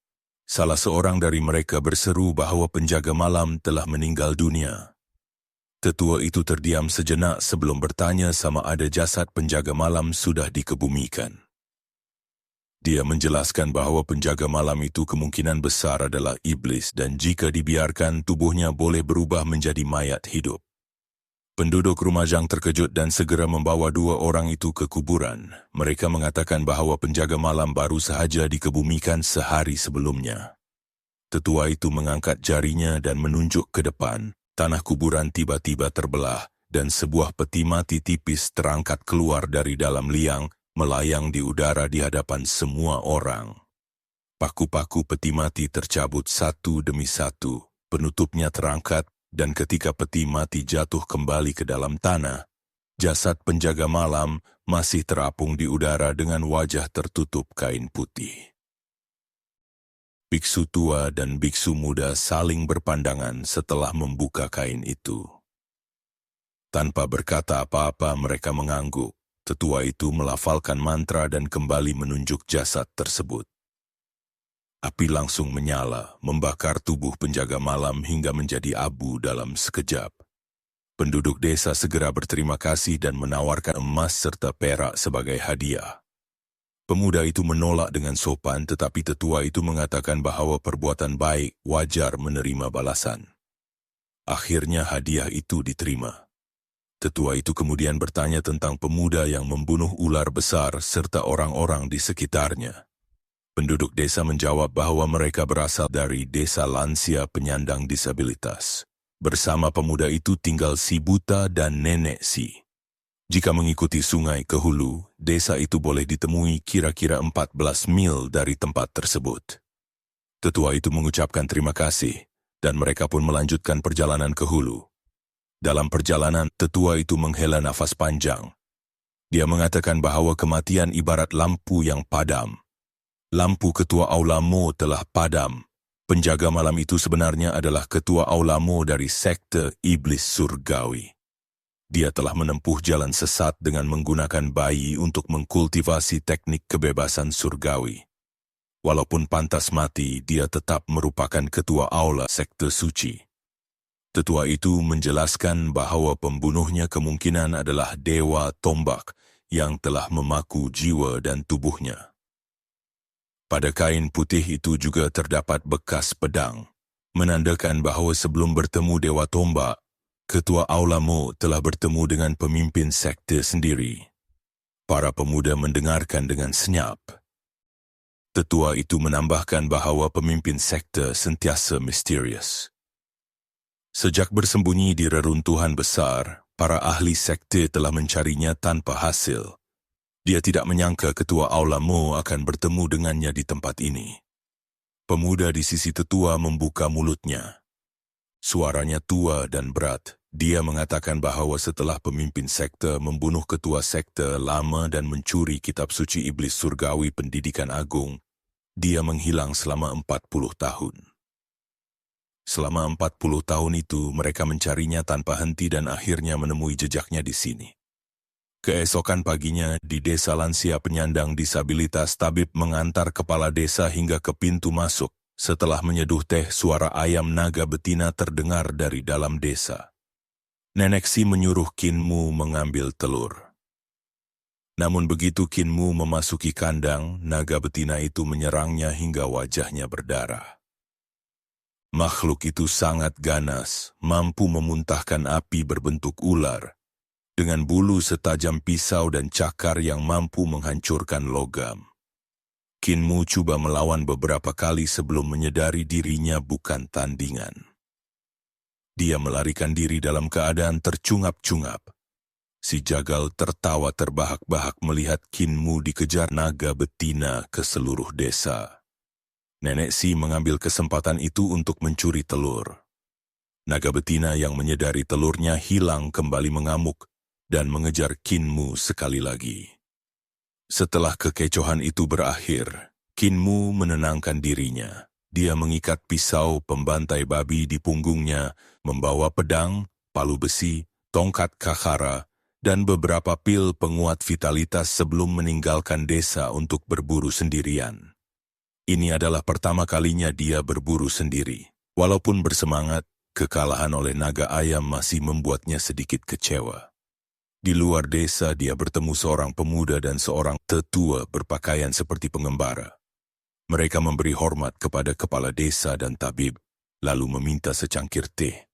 Salah seorang dari mereka berseru bahwa penjaga malam telah meninggal dunia. Tetua itu terdiam sejenak sebelum bertanya sama ada jasad penjaga malam sudah dikebumikan. Dia menjelaskan bahwa penjaga malam itu kemungkinan besar adalah iblis dan jika dibiarkan tubuhnya boleh berubah menjadi mayat hidup. Penduduk rumah Zhang terkejut dan segera membawa 2 orang itu ke kuburan. Mereka mengatakan bahwa penjaga malam baru sahaja dikebumikan sehari sebelumnya. Tetua itu mengangkat jarinya dan menunjuk ke depan. Tanah kuburan tiba-tiba terbelah dan sebuah peti mati tipis terangkat keluar dari dalam liang, melayang di udara di hadapan semua orang. Paku-paku peti mati tercabut satu demi satu, penutupnya terangkat, dan ketika peti mati jatuh kembali ke dalam tanah, jasad penjaga malam masih terapung di udara dengan wajah tertutup kain putih. Biksu tua dan biksu muda saling berpandangan setelah membuka kain itu. Tanpa berkata apa-apa mereka mengangguk. Tetua itu melafalkan mantra dan kembali menunjuk jasad tersebut. Api langsung menyala, membakar tubuh penjaga malam hingga menjadi abu dalam sekejap. Penduduk desa segera berterima kasih dan menawarkan emas serta perak sebagai hadiah. Pemuda itu menolak dengan sopan, tetapi tetua itu mengatakan bahwa perbuatan baik wajar menerima balasan. Akhirnya hadiah itu diterima. Tetua itu kemudian bertanya tentang pemuda yang membunuh ular besar serta orang-orang di sekitarnya. Penduduk desa menjawab bahwa mereka berasal dari desa lansia penyandang disabilitas. Bersama pemuda itu tinggal si buta dan nenek si. Jika mengikuti sungai ke hulu, desa itu boleh ditemui kira-kira 14 mil dari tempat tersebut. Tetua itu mengucapkan terima kasih, dan mereka pun melanjutkan perjalanan ke hulu. Dalam perjalanan, tetua itu menghela nafas panjang. Dia mengatakan bahwa kematian ibarat lampu yang padam. Lampu ketua Aula Mo telah padam. Penjaga malam itu sebenarnya adalah ketua Aula Mo dari sekte iblis surgawi. Dia telah menempuh jalan sesat dengan menggunakan bayi untuk mengkultivasi teknik kebebasan surgawi. Walaupun pantas mati, dia tetap merupakan ketua aula sekte suci. Tetua itu menjelaskan bahwa pembunuhnya kemungkinan adalah dewa tombak yang telah memaku jiwa dan tubuhnya. Pada kain putih itu juga terdapat bekas pedang, menandakan bahwa sebelum bertemu Dewa Tombak, Ketua Aula Mo telah bertemu dengan pemimpin sekte sendiri. Para pemuda mendengarkan dengan senyap. Tetua itu menambahkan bahwa pemimpin sekte sentiasa misterius. Sejak bersembunyi di reruntuhan besar, Para ahli sekte telah mencarinya tanpa hasil. Dia tidak menyangka ketua Aula Mo akan bertemu dengannya di tempat ini. Pemuda di sisi tetua membuka mulutnya. Suaranya tua dan berat. Dia mengatakan bahawa setelah pemimpin sekte membunuh ketua sekte lama dan mencuri kitab suci iblis surgawi pendidikan agung, dia menghilang selama 40 tahun. Selama 40 tahun itu, mereka mencarinya tanpa henti dan akhirnya menemui jejaknya di sini. Keesokan paginya, di desa lansia penyandang disabilitas, tabib mengantar kepala desa hingga ke pintu masuk. Setelah menyeduh teh, suara ayam naga betina terdengar dari dalam desa. Nenek Si menyuruh Kin Mu mengambil telur. Namun begitu Kin Mu memasuki kandang, naga betina itu menyerangnya hingga wajahnya berdarah. Makhluk itu sangat ganas, mampu memuntahkan api berbentuk ular, dengan bulu setajam pisau dan cakar yang mampu menghancurkan logam. Kin Mu coba melawan beberapa kali sebelum menyadari dirinya bukan tandingan. Dia melarikan diri dalam keadaan tercungap-cungap. Si jagal tertawa terbahak-bahak melihat Kin Mu dikejar naga betina ke seluruh desa. Nenek Si mengambil kesempatan itu untuk mencuri telur. Naga betina yang menyadari telurnya hilang kembali mengamuk dan mengejar Kin Mu sekali lagi. Setelah kekecohan itu berakhir, Kin Mu menenangkan dirinya. Dia mengikat pisau pembantai babi di punggungnya, membawa pedang, palu besi, tongkat kahara, dan beberapa pil penguat vitalitas sebelum meninggalkan desa untuk berburu sendirian. Ini adalah pertama kalinya dia berburu sendiri. Walaupun bersemangat, kekalahan oleh naga ayam masih membuatnya sedikit kecewa. Di luar desa dia bertemu seorang pemuda dan seorang tetua berpakaian seperti pengembara. Mereka memberi hormat kepada kepala desa dan tabib, lalu meminta secangkir teh.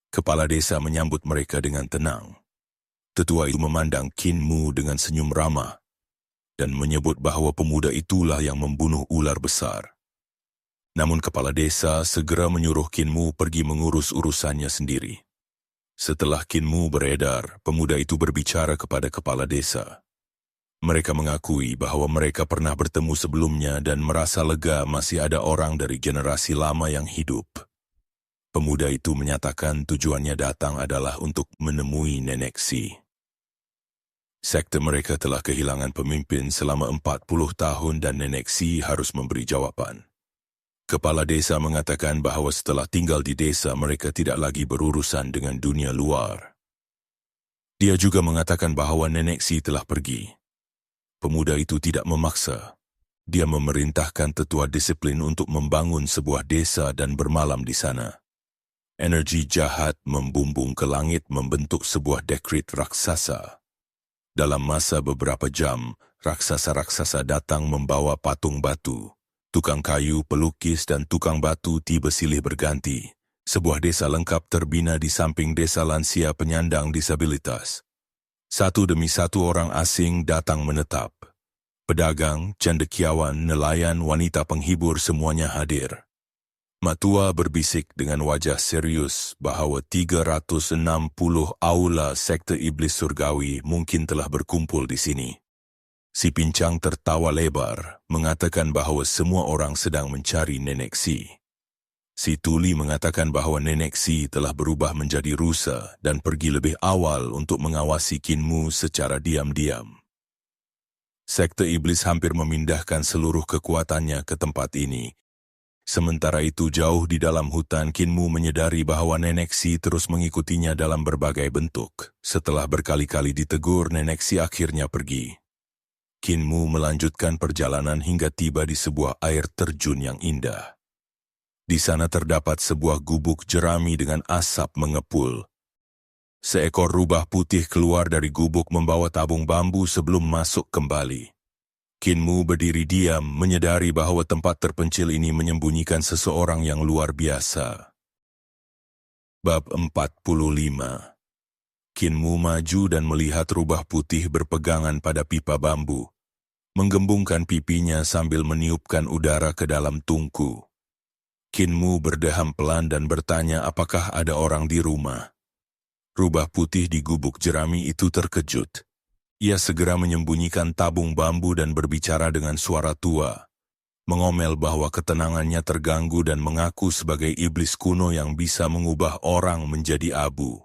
Kepala desa menyambut mereka dengan tenang. Tetua itu memandang Kin Mu dengan senyum ramah dan menyebut bahwa pemuda itulah yang membunuh ular besar. Namun kepala desa segera menyuruh Kin Mu pergi mengurus urusannya sendiri. Setelah Kin Mu beredar, pemuda itu berbicara kepada kepala desa. Mereka mengakui bahwa mereka pernah bertemu sebelumnya dan merasa lega masih ada orang dari generasi lama yang hidup. Pemuda itu menyatakan tujuannya datang adalah untuk menemui Nenek Si. Sekte mereka telah kehilangan pemimpin selama 40 tahun dan Nenek Si harus memberi jawaban. Kepala desa mengatakan bahwa setelah tinggal di desa mereka tidak lagi berurusan dengan dunia luar. Dia juga mengatakan bahwa Nenek Si telah pergi. Pemuda itu tidak memaksa. Dia memerintahkan tetua disiplin untuk membangun sebuah desa dan bermalam di sana. Energi jahat membumbung ke langit membentuk sebuah dekrit raksasa. Dalam masa beberapa jam, raksasa-raksasa datang membawa patung batu. Tukang kayu, pelukis, dan tukang batu tiba silih berganti. Sebuah desa lengkap terbina di samping desa lansia penyandang disabilitas. Satu demi satu orang asing datang menetap. Pedagang, cendekiawan, nelayan, wanita penghibur semuanya hadir. Matua berbisik dengan wajah serius bahawa 360 aula sekte iblis surgawi mungkin telah berkumpul di sini. Si pincang tertawa lebar, mengatakan bahawa semua orang sedang mencari Nenek Si. Si tuli mengatakan bahawa Nenek Si telah berubah menjadi rusa dan pergi lebih awal untuk mengawasi Kin Mu secara diam-diam. Sekte iblis hampir memindahkan seluruh kekuatannya ke tempat ini. Sementara itu jauh di dalam hutan, Kin Mu menyadari bahawa Nenek Si terus mengikutinya dalam berbagai bentuk. Setelah berkali-kali ditegur, Nenek Si akhirnya pergi. Kin Mu melanjutkan perjalanan hingga tiba di sebuah air terjun yang indah. Di sana terdapat sebuah gubuk jerami dengan asap mengepul. Seekor rubah putih keluar dari gubuk membawa tabung bambu sebelum masuk kembali. Kin Mu berdiri diam, menyadari bahawa tempat terpencil ini menyembunyikan seseorang yang luar biasa. Bab 45. Kin Mu maju dan melihat rubah putih berpegangan pada pipa bambu, menggembungkan pipinya sambil meniupkan udara ke dalam tungku. Kin Mu berdeham pelan dan bertanya apakah ada orang di rumah. Rubah putih di gubuk jerami itu terkejut. Ia segera menyembunyikan tabung bambu dan berbicara dengan suara tua, mengomel bahwa ketenangannya terganggu dan mengaku sebagai iblis kuno yang bisa mengubah orang menjadi abu.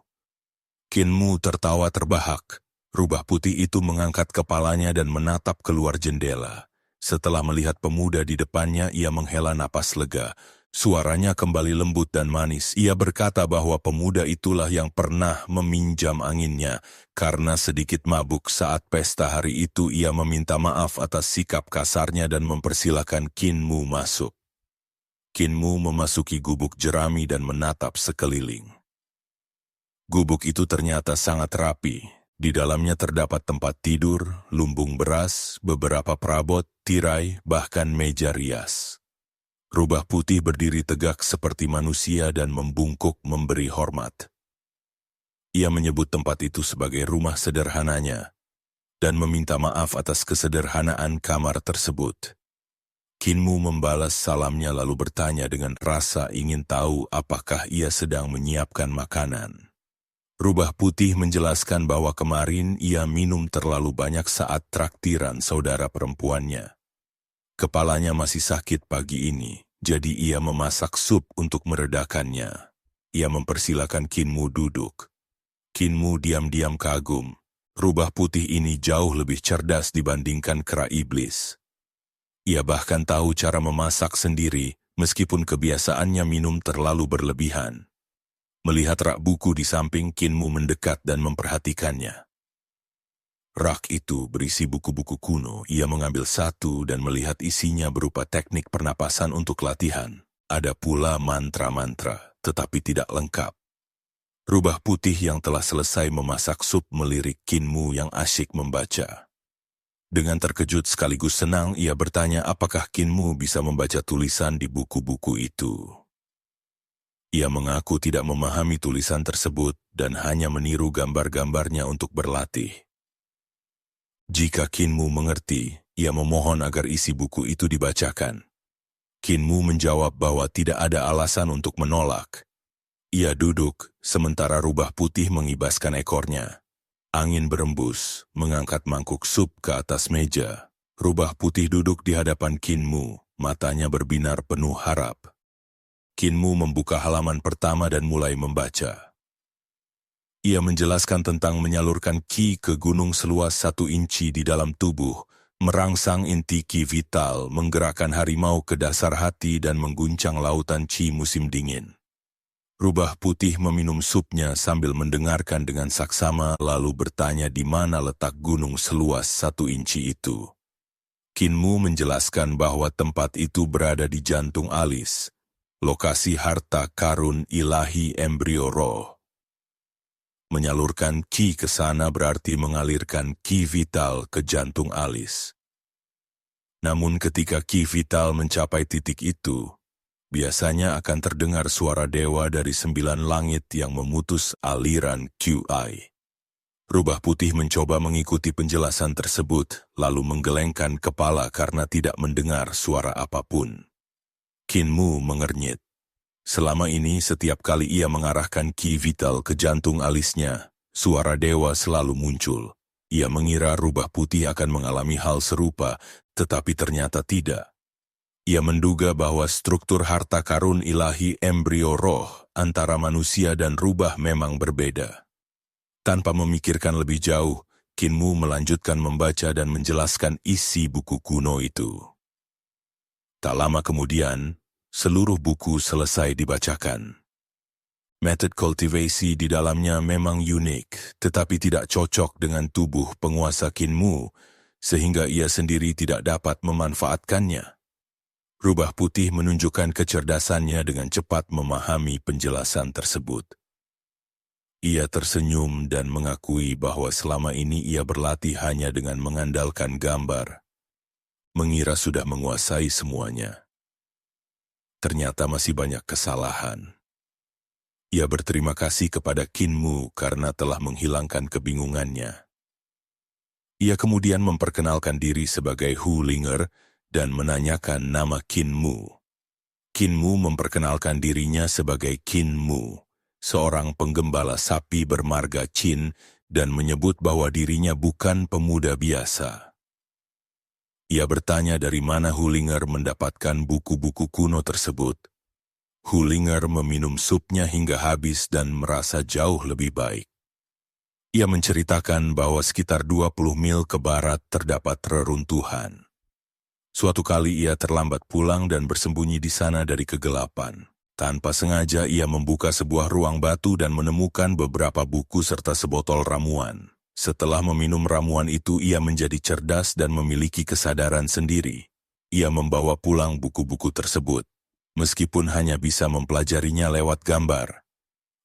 Kinmu tertawa terbahak. Rubah putih itu mengangkat kepalanya dan menatap keluar jendela. Setelah melihat pemuda di depannya, ia menghela napas lega. Suaranya kembali lembut dan manis. Ia berkata bahwa pemuda itulah yang pernah meminjam anginnya. Karena sedikit mabuk saat pesta hari itu, ia meminta maaf atas sikap kasarnya dan mempersilahkan Kinmu masuk. Kinmu memasuki gubuk jerami dan menatap sekeliling. Gubuk itu ternyata sangat rapi. Di dalamnya terdapat tempat tidur, lumbung beras, beberapa perabot, tirai, bahkan meja rias. Rubah putih berdiri tegak seperti manusia dan membungkuk memberi hormat. Ia menyebut tempat itu sebagai rumah sederhananya dan meminta maaf atas kesederhanaan kamar tersebut. Kinmu membalas salamnya lalu bertanya dengan rasa ingin tahu apakah ia sedang menyiapkan makanan. Rubah putih menjelaskan bahwa kemarin ia minum terlalu banyak saat traktiran saudara perempuannya. Kepalanya masih sakit pagi ini, jadi ia memasak sup untuk meredakannya. Ia mempersilakan Kinmu duduk. Kinmu diam-diam kagum. Rubah putih ini jauh lebih cerdas dibandingkan kera iblis. Ia bahkan tahu cara memasak sendiri, meskipun kebiasaannya minum terlalu berlebihan. Melihat rak buku di samping, Kinmu mendekat dan memperhatikannya. Rak itu berisi buku-buku kuno. Ia mengambil satu dan melihat isinya berupa teknik pernapasan untuk latihan. Ada pula mantra-mantra, tetapi tidak lengkap. Rubah putih yang telah selesai memasak sup melirik Kinmu yang asyik membaca. Dengan terkejut sekaligus senang, ia bertanya apakah Kinmu bisa membaca tulisan di buku-buku itu. Ia mengaku tidak memahami tulisan tersebut dan hanya meniru gambar-gambarnya untuk berlatih. Jika Kinmu mengerti, ia memohon agar isi buku itu dibacakan. Kinmu menjawab bahwa tidak ada alasan untuk menolak. Ia duduk, sementara rubah putih mengibaskan ekornya. Angin berembus, mengangkat mangkuk sup ke atas meja. Rubah putih duduk di hadapan Kinmu, matanya berbinar penuh harap. Kinmu membuka halaman pertama dan mulai membaca. Ia menjelaskan tentang menyalurkan ki ke gunung seluas 1 inci di dalam tubuh, merangsang inti ki vital, menggerakkan harimau ke dasar hati dan mengguncang lautan chi musim dingin. Rubah putih meminum supnya sambil mendengarkan dengan saksama lalu bertanya di mana letak gunung seluas 1 inci itu. Kinmu menjelaskan bahwa tempat itu berada di jantung alis, lokasi harta karun ilahi embrio roh. Menyalurkan ki ke sana berarti mengalirkan ki vital ke jantung alis. Namun ketika ki vital mencapai titik itu, biasanya akan terdengar suara dewa dari 9 langit yang memutus aliran QI. Rubah putih mencoba mengikuti penjelasan tersebut, lalu menggelengkan kepala karena tidak mendengar suara apapun. Kinmu mengernyit. Selama ini setiap kali ia mengarahkan ki vital ke jantung alisnya, suara dewa selalu muncul. Ia mengira rubah putih akan mengalami hal serupa, tetapi ternyata tidak. Ia menduga bahwa struktur harta karun ilahi embrio roh antara manusia dan rubah memang berbeda. Tanpa memikirkan lebih jauh, Kinmu melanjutkan membaca dan menjelaskan isi buku kuno itu. Tak lama kemudian, seluruh buku selesai dibacakan. Metode kultivasi di dalamnya memang unik, tetapi tidak cocok dengan tubuh penguasa Kinmu, sehingga ia sendiri tidak dapat memanfaatkannya. Rubah putih menunjukkan kecerdasannya dengan cepat memahami penjelasan tersebut. Ia tersenyum dan mengakui bahwa selama ini ia berlatih hanya dengan mengandalkan gambar, mengira sudah menguasai semuanya. Ternyata masih banyak kesalahan. Ia berterima kasih kepada Kinmu karena telah menghilangkan kebingungannya. Ia kemudian memperkenalkan diri sebagai Hu Linger dan menanyakan nama Kinmu. Kinmu memperkenalkan dirinya sebagai Kinmu. seorang penggembala sapi bermarga Qin, dan menyebut bahwa dirinya bukan pemuda biasa. Ia bertanya dari mana Hulinger mendapatkan buku-buku kuno tersebut. Hulinger meminum supnya hingga habis dan merasa jauh lebih baik. Ia menceritakan bahwa sekitar 20 mil ke barat terdapat reruntuhan. Suatu kali ia terlambat pulang dan bersembunyi di sana dari kegelapan. Tanpa sengaja ia membuka sebuah ruang batu dan menemukan beberapa buku serta sebotol ramuan. Setelah meminum ramuan itu ia menjadi cerdas dan memiliki kesadaran sendiri. Ia membawa pulang buku-buku tersebut, meskipun hanya bisa mempelajarinya lewat gambar.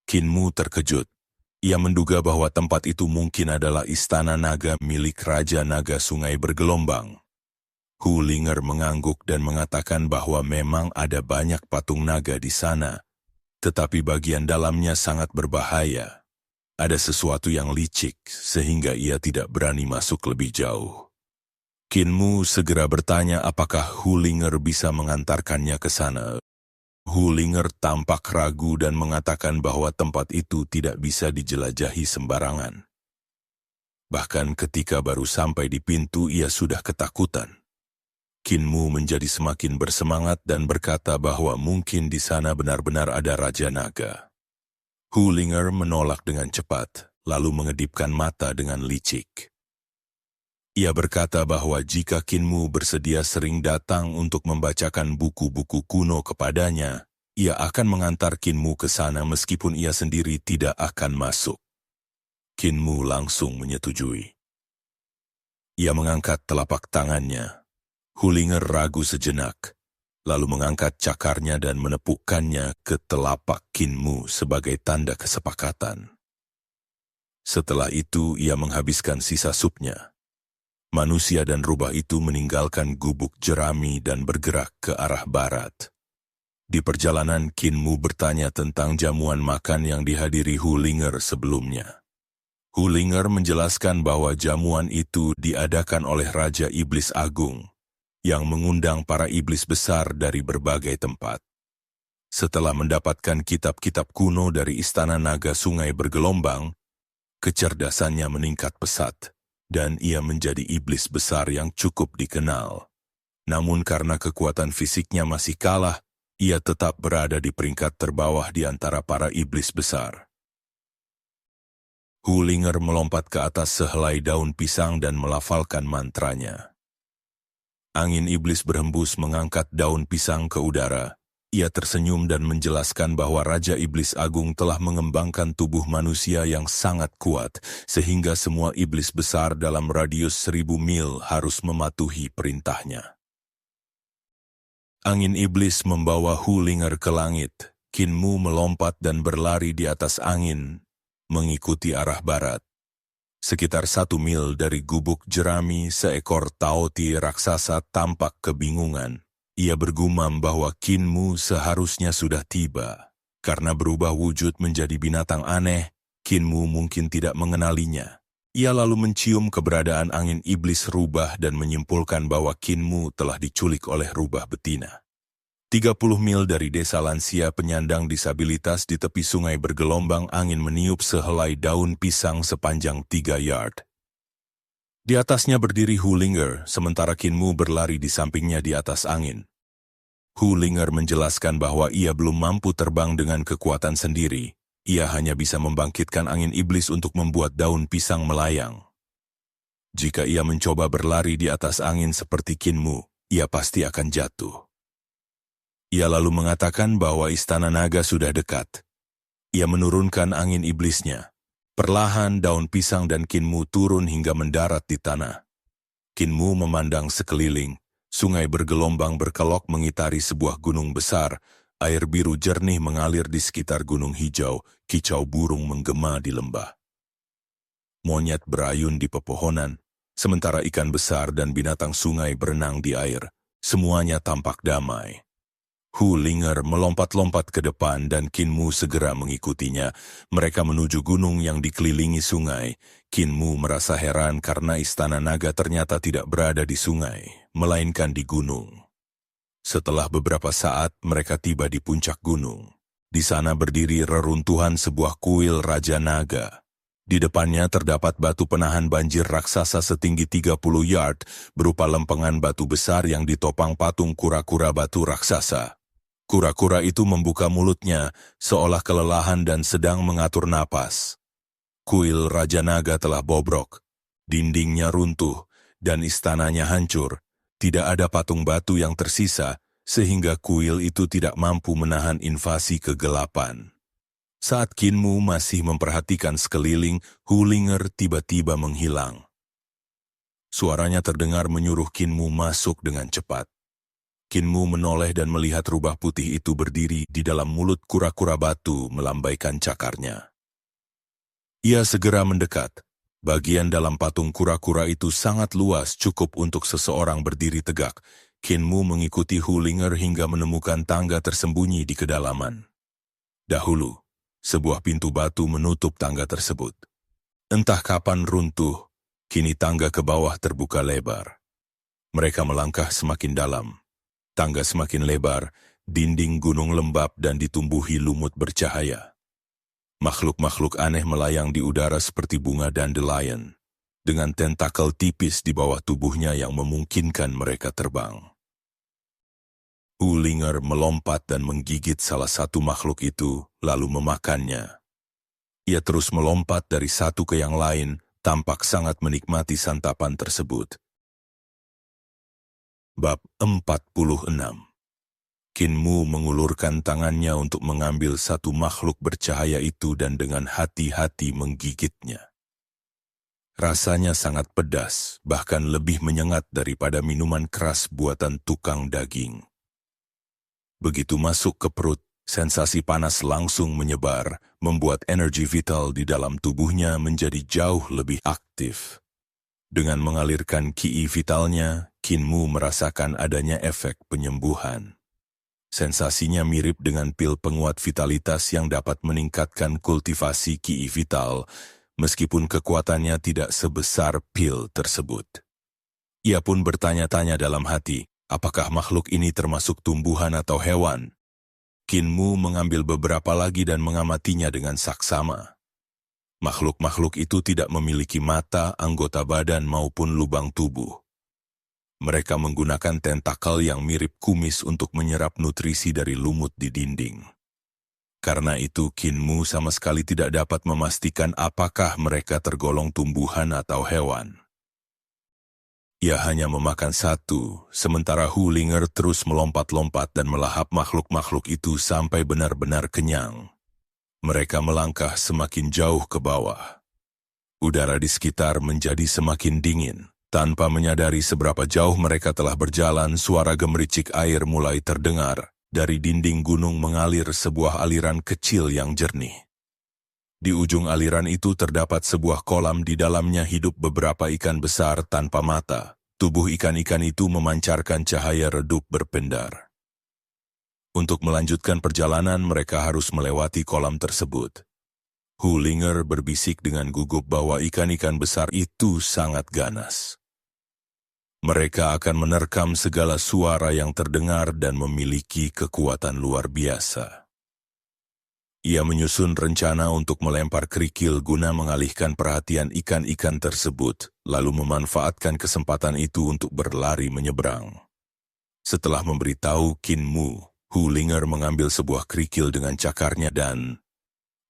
Qin Mu terkejut. Ia menduga bahwa tempat itu mungkin adalah istana naga milik Raja Naga Sungai Bergelombang. Hulinger mengangguk dan mengatakan bahwa memang ada banyak patung naga di sana, tetapi bagian dalamnya sangat berbahaya. Ada sesuatu yang licik, sehingga ia tidak berani masuk lebih jauh. Qin Mu segera bertanya apakah Hulinger bisa mengantarkannya ke sana. Hulinger tampak ragu dan mengatakan bahwa tempat itu tidak bisa dijelajahi sembarangan. Bahkan ketika baru sampai di pintu ia sudah ketakutan. Qin Mu menjadi semakin bersemangat dan berkata bahwa mungkin di sana benar-benar ada Raja Naga. Hulinger menolak dengan cepat, lalu mengedipkan mata dengan licik. Ia berkata bahwa jika Qin Mu bersedia sering datang untuk membacakan buku-buku kuno kepadanya, ia akan mengantar Qin Mu ke sana meskipun ia sendiri tidak akan masuk. Qin Mu langsung menyetujui. Ia mengangkat telapak tangannya. Hulinger ragu sejenak, lalu mengangkat cakarnya dan menepukkannya ke telapak Qin Mu sebagai tanda kesepakatan. Setelah itu ia menghabiskan sisa supnya. Manusia dan rubah itu meninggalkan gubuk jerami dan bergerak ke arah barat. Di perjalanan Qin Mu bertanya tentang jamuan makan yang dihadiri Hulinger sebelumnya. Hulinger menjelaskan bahwa jamuan itu diadakan oleh Raja Iblis Agung, yang mengundang para iblis besar dari berbagai tempat. Setelah mendapatkan kitab-kitab kuno dari Istana Naga Sungai Bergelombang, kecerdasannya meningkat pesat, dan ia menjadi iblis besar yang cukup dikenal. Namun karena kekuatan fisiknya masih kalah, ia tetap berada di peringkat terbawah di antara para iblis besar. Hulinger melompat ke atas sehelai daun pisang dan melafalkan mantranya. Angin iblis berhembus mengangkat daun pisang ke udara. Ia tersenyum dan menjelaskan bahwa Raja Iblis Agung telah mengembangkan tubuh manusia yang sangat kuat, sehingga semua iblis besar dalam radius 1000 mil harus mematuhi perintahnya. Angin iblis membawa Hulinger ke langit. Qin Mu melompat dan berlari di atas angin, mengikuti arah barat. Sekitar 1 mil dari gubuk jerami, seekor taoti raksasa tampak kebingungan. Ia bergumam bahwa Qin Mu seharusnya sudah tiba. Karena berubah wujud menjadi binatang aneh, Qin Mu mungkin tidak mengenalinya. Ia lalu mencium keberadaan angin iblis rubah dan menyimpulkan bahwa Qin Mu telah diculik oleh rubah betina. 30 mil dari desa lansia penyandang disabilitas di tepi sungai bergelombang, angin meniup sehelai daun pisang sepanjang 3 yard. Di atasnya berdiri Hulinger, sementara Qin Mu berlari di sampingnya di atas angin. Hulinger menjelaskan bahwa ia belum mampu terbang dengan kekuatan sendiri. Ia hanya bisa membangkitkan angin iblis untuk membuat daun pisang melayang. Jika ia mencoba berlari di atas angin seperti Qin Mu, ia pasti akan jatuh. Ia lalu mengatakan bahwa istana naga sudah dekat. Ia menurunkan angin iblisnya. Perlahan daun pisang dan Qin Mu turun hingga mendarat di tanah. Qin Mu memandang sekeliling. Sungai bergelombang berkelok mengitari sebuah gunung besar. Air biru jernih mengalir di sekitar gunung hijau. Kicau burung menggema di lembah. Monyet berayun di pepohonan, sementara ikan besar dan binatang sungai berenang di air. Semuanya tampak damai. Hulinger melompat-lompat ke depan dan Qin Mu segera mengikutinya. Mereka menuju gunung yang dikelilingi sungai. Qin Mu merasa heran karena istana naga ternyata tidak berada di sungai, melainkan di gunung. Setelah beberapa saat, mereka tiba di puncak gunung. Di sana berdiri reruntuhan sebuah kuil Raja Naga. Di depannya terdapat batu penahan banjir raksasa setinggi 30 yard berupa lempengan batu besar yang ditopang patung kura-kura batu raksasa. Kura-kura itu membuka mulutnya seolah kelelahan dan sedang mengatur napas. Kuil Raja Naga telah bobrok, dindingnya runtuh, dan istananya hancur. Tidak ada patung batu yang tersisa, sehingga kuil itu tidak mampu menahan invasi kegelapan. Saat Kinmu masih memperhatikan sekeliling, Hulinger tiba-tiba menghilang. Suaranya terdengar menyuruh Kinmu masuk dengan cepat. Kinmu menoleh dan melihat rubah putih itu berdiri di dalam mulut kura-kura batu melambaikan cakarnya. Ia segera mendekat. Bagian dalam patung kura-kura itu sangat luas, cukup untuk seseorang berdiri tegak. Kinmu mengikuti Hulinger hingga menemukan tangga tersembunyi di kedalaman. Dahulu, sebuah pintu batu menutup tangga tersebut. Entah kapan runtuh, kini tangga ke bawah terbuka lebar. Mereka melangkah semakin dalam. Tangga semakin lebar, dinding gunung lembab dan ditumbuhi lumut bercahaya. Makhluk-makhluk aneh melayang di udara seperti bunga dandelion, dengan tentakel tipis di bawah tubuhnya yang memungkinkan mereka terbang. Hulinger melompat dan menggigit salah satu makhluk itu, lalu memakannya. Ia terus melompat dari satu ke yang lain, tampak sangat menikmati santapan tersebut. Bab 46. Kinmu mengulurkan tangannya untuk mengambil satu makhluk bercahaya itu dan dengan hati-hati menggigitnya. Rasanya sangat pedas, bahkan lebih menyengat daripada minuman keras buatan tukang daging. Begitu masuk ke perut, sensasi panas langsung menyebar, membuat energi vital di dalam tubuhnya menjadi jauh lebih aktif. Dengan mengalirkan ki vitalnya, Kinmu merasakan adanya efek penyembuhan. Sensasinya mirip dengan pil penguat vitalitas yang dapat meningkatkan kultivasi ki vital, meskipun kekuatannya tidak sebesar pil tersebut. Ia pun bertanya-tanya dalam hati, apakah makhluk ini termasuk tumbuhan atau hewan? Kinmu mengambil beberapa lagi dan mengamatinya dengan saksama. Makhluk-makhluk itu tidak memiliki mata, anggota badan maupun lubang tubuh. Mereka menggunakan tentakel yang mirip kumis untuk menyerap nutrisi dari lumut di dinding. Karena itu, Kinmu sama sekali tidak dapat memastikan apakah mereka tergolong tumbuhan atau hewan. Ia hanya memakan satu, sementara Hulinger terus melompat-lompat dan melahap makhluk-makhluk itu sampai benar-benar kenyang. Mereka melangkah semakin jauh ke bawah. Udara di sekitar menjadi semakin dingin. Tanpa menyadari seberapa jauh mereka telah berjalan, suara gemericik air mulai terdengar. Dari dinding gunung mengalir sebuah aliran kecil yang jernih. Di ujung aliran itu terdapat sebuah kolam, di dalamnya hidup beberapa ikan besar tanpa mata. Tubuh ikan-ikan itu memancarkan cahaya redup berpendar. Untuk melanjutkan perjalanan, mereka harus melewati kolam tersebut. Hulinger berbisik dengan gugup bahwa ikan-ikan besar itu sangat ganas. Mereka akan menerkam segala suara yang terdengar dan memiliki kekuatan luar biasa. Ia menyusun rencana untuk melempar kerikil guna mengalihkan perhatian ikan-ikan tersebut, lalu memanfaatkan kesempatan itu untuk berlari menyeberang. Setelah memberitahu Kinmu, Hulinger mengambil sebuah kerikil dengan cakarnya dan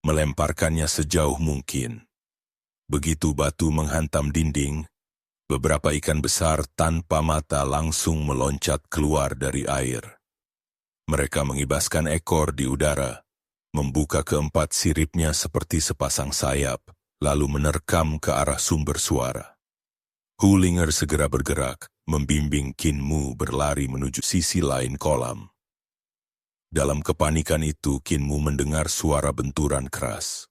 melemparkannya sejauh mungkin. Begitu batu menghantam dinding, beberapa ikan besar tanpa mata langsung meloncat keluar dari air. Mereka mengibaskan ekor di udara, membuka keempat siripnya seperti sepasang sayap, lalu menerkam ke arah sumber suara. Hulinger segera bergerak, membimbing Kinmu berlari menuju sisi lain kolam. Dalam kepanikan itu, Kinmu mendengar suara benturan keras.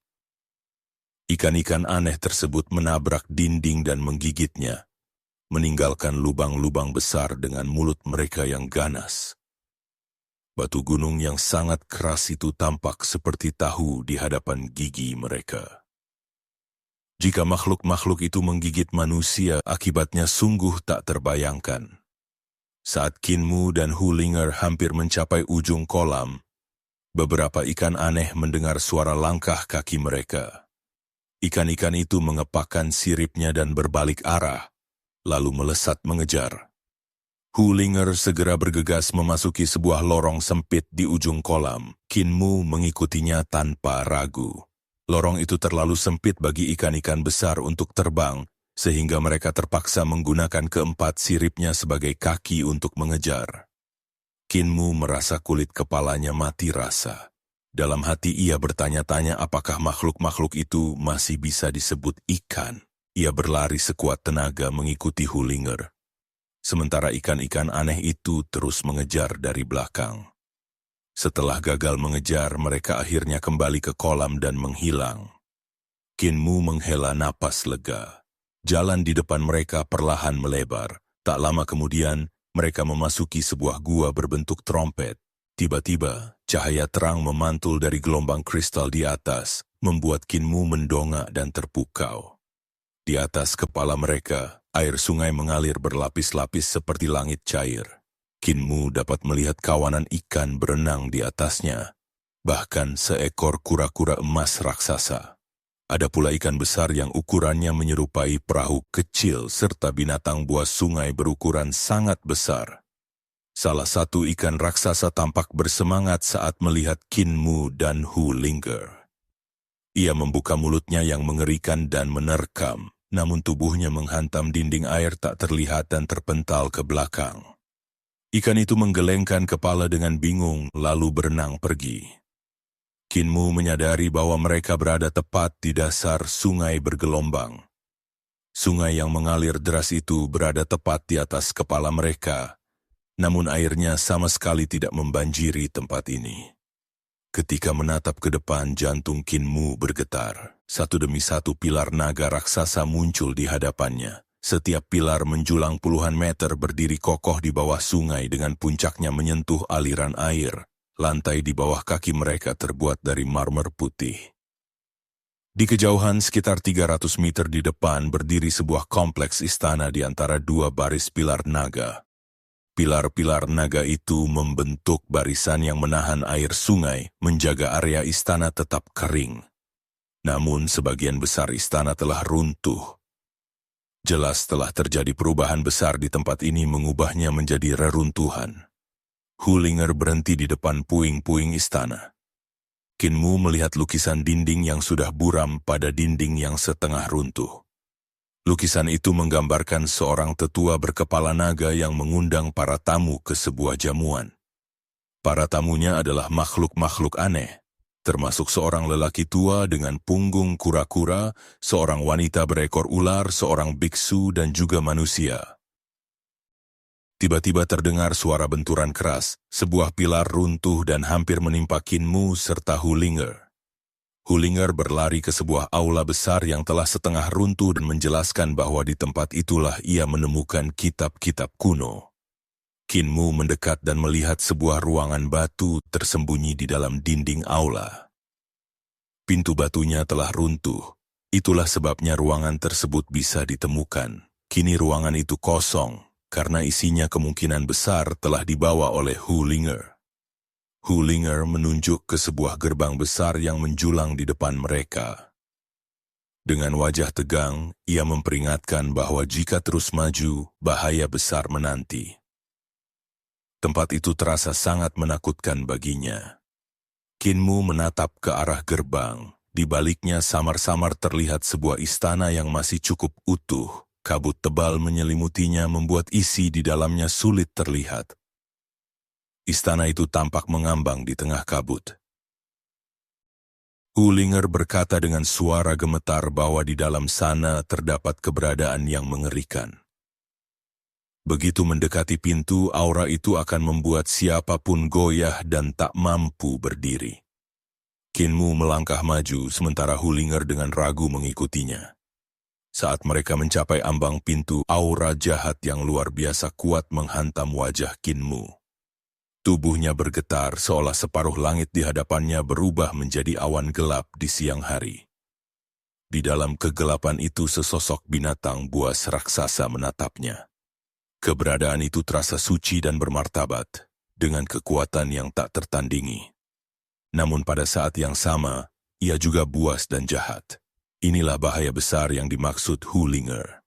Ikan-ikan aneh tersebut menabrak dinding dan menggigitnya, meninggalkan lubang-lubang besar dengan mulut mereka yang ganas. Batu gunung yang sangat keras itu tampak seperti tahu di hadapan gigi mereka. Jika makhluk-makhluk itu menggigit manusia, akibatnya sungguh tak terbayangkan. Saat Kinmu dan Hulinger hampir mencapai ujung kolam, Beberapa ikan aneh mendengar suara langkah kaki mereka. Ikan-ikan itu mengepakkan siripnya dan berbalik arah, lalu melesat mengejar. Hulinger segera bergegas memasuki sebuah lorong sempit di ujung kolam. Kinmu mengikutinya tanpa ragu. Lorong itu terlalu sempit bagi ikan-ikan besar untuk terbang, sehingga mereka terpaksa menggunakan keempat siripnya sebagai kaki untuk mengejar. Kinmu merasa kulit kepalanya mati rasa. Dalam hati ia bertanya-tanya apakah makhluk-makhluk itu masih bisa disebut ikan. Ia berlari sekuat tenaga mengikuti Hulinger. Sementara ikan-ikan aneh itu terus mengejar dari belakang. Setelah gagal mengejar, mereka akhirnya kembali ke kolam dan menghilang. Kinmu menghela napas lega. Jalan di depan mereka perlahan melebar. Tak lama kemudian, mereka memasuki sebuah gua berbentuk trompet. Tiba-tiba, cahaya terang memantul dari gelombang kristal di atas, membuat Kinmu mendongak dan terpukau. Di atas kepala mereka, air sungai mengalir berlapis-lapis seperti langit cair. Kinmu dapat melihat kawanan ikan berenang di atasnya, bahkan seekor kura-kura emas raksasa. Ada pula ikan besar yang ukurannya menyerupai perahu kecil serta binatang buas sungai berukuran sangat besar. Salah satu ikan raksasa tampak bersemangat saat melihat Kinmu dan Hulinger. Ia membuka mulutnya yang mengerikan dan menerkam. Namun tubuhnya menghantam dinding air tak terlihat dan terpental ke belakang. Ikan itu menggelengkan kepala dengan bingung lalu berenang pergi. Kinmu menyadari bahwa mereka berada tepat di dasar sungai bergelombang. Sungai yang mengalir deras itu berada tepat di atas kepala mereka, namun airnya sama sekali tidak membanjiri tempat ini. Ketika menatap ke depan, jantung Kinmu bergetar. Satu demi satu pilar naga raksasa muncul di hadapannya. Setiap pilar menjulang puluhan meter berdiri kokoh di bawah sungai dengan puncaknya menyentuh aliran air. Lantai di bawah kaki mereka terbuat dari marmer putih. Di kejauhan sekitar 300 meter di depan berdiri sebuah kompleks istana di antara dua baris pilar naga. Pilar-pilar naga itu membentuk barisan yang menahan air sungai, menjaga area istana tetap kering. Namun sebagian besar istana telah runtuh. Jelas telah terjadi perubahan besar di tempat ini mengubahnya menjadi reruntuhan. Hulinger berhenti di depan puing-puing istana. Kinmu melihat lukisan dinding yang sudah buram pada dinding yang setengah runtuh. Lukisan itu menggambarkan seorang tetua berkepala naga yang mengundang para tamu ke sebuah jamuan. Para tamunya adalah makhluk-makhluk aneh, termasuk seorang lelaki tua dengan punggung kura-kura, seorang wanita berekor ular, seorang biksu, dan juga manusia. Tiba-tiba terdengar suara benturan keras, sebuah pilar runtuh dan hampir menimpa Kinmu serta Hulinger. Hulinger berlari ke sebuah aula besar yang telah setengah runtuh dan menjelaskan bahwa di tempat itulah ia menemukan kitab-kitab kuno. Kinmu mendekat dan melihat sebuah ruangan batu tersembunyi di dalam dinding aula. Pintu batunya telah runtuh. Itulah sebabnya ruangan tersebut bisa ditemukan. Kini ruangan itu kosong, karena isinya kemungkinan besar telah dibawa oleh Hulinger. Hulinger menunjuk ke sebuah gerbang besar yang menjulang di depan mereka. Dengan wajah tegang, ia memperingatkan bahwa jika terus maju, bahaya besar menanti. Tempat itu terasa sangat menakutkan baginya. Kinmu menatap ke arah gerbang. Di baliknya samar-samar terlihat sebuah istana yang masih cukup utuh. Kabut tebal menyelimutinya membuat isi di dalamnya sulit terlihat. Istana itu tampak mengambang di tengah kabut. Hulinger berkata dengan suara gemetar bahwa di dalam sana terdapat keberadaan yang mengerikan. Begitu mendekati pintu, aura itu akan membuat siapapun goyah dan tak mampu berdiri. Kinmu melangkah maju sementara Hulinger dengan ragu mengikutinya. Saat mereka mencapai ambang pintu, aura jahat yang luar biasa kuat menghantam wajah Kinmu. Tubuhnya bergetar seolah separuh langit di hadapannya berubah menjadi awan gelap di siang hari. Di dalam kegelapan itu sesosok binatang buas raksasa menatapnya. Keberadaan itu terasa suci dan bermartabat, dengan kekuatan yang tak tertandingi. namun pada saat yang sama, ia juga buas dan jahat. Inilah bahaya besar yang dimaksud Hulinger.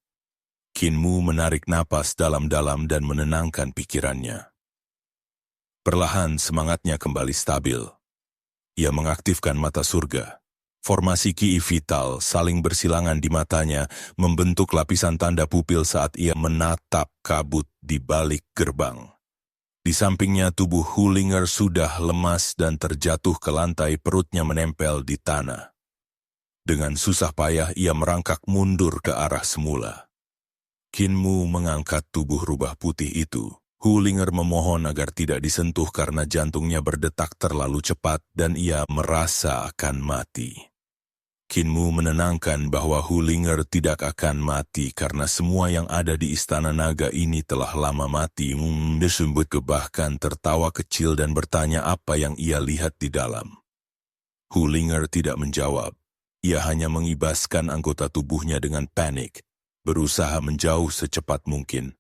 Kinmu menarik napas dalam-dalam dan menenangkan pikirannya. Perlahan semangatnya kembali stabil. Ia mengaktifkan mata surga. Formasi ki vital saling bersilangan di matanya, membentuk lapisan tanda pupil saat ia menatap kabut di balik gerbang. Di sampingnya tubuh Hulinger sudah lemas dan terjatuh ke lantai, perutnya menempel di tanah. Dengan susah payah ia merangkak mundur ke arah semula. Kinmu mengangkat tubuh rubah putih itu. Hulinger memohon agar tidak disentuh karena jantungnya berdetak terlalu cepat dan ia merasa akan mati. Kinmu menenangkan bahwa Hulinger tidak akan mati karena semua yang ada di Istana Naga ini telah lama mati. Disebut bahkan tertawa kecil dan bertanya apa yang ia lihat di dalam. Hulinger tidak menjawab. Ia hanya mengibaskan anggota tubuhnya dengan panik, berusaha menjauh secepat mungkin.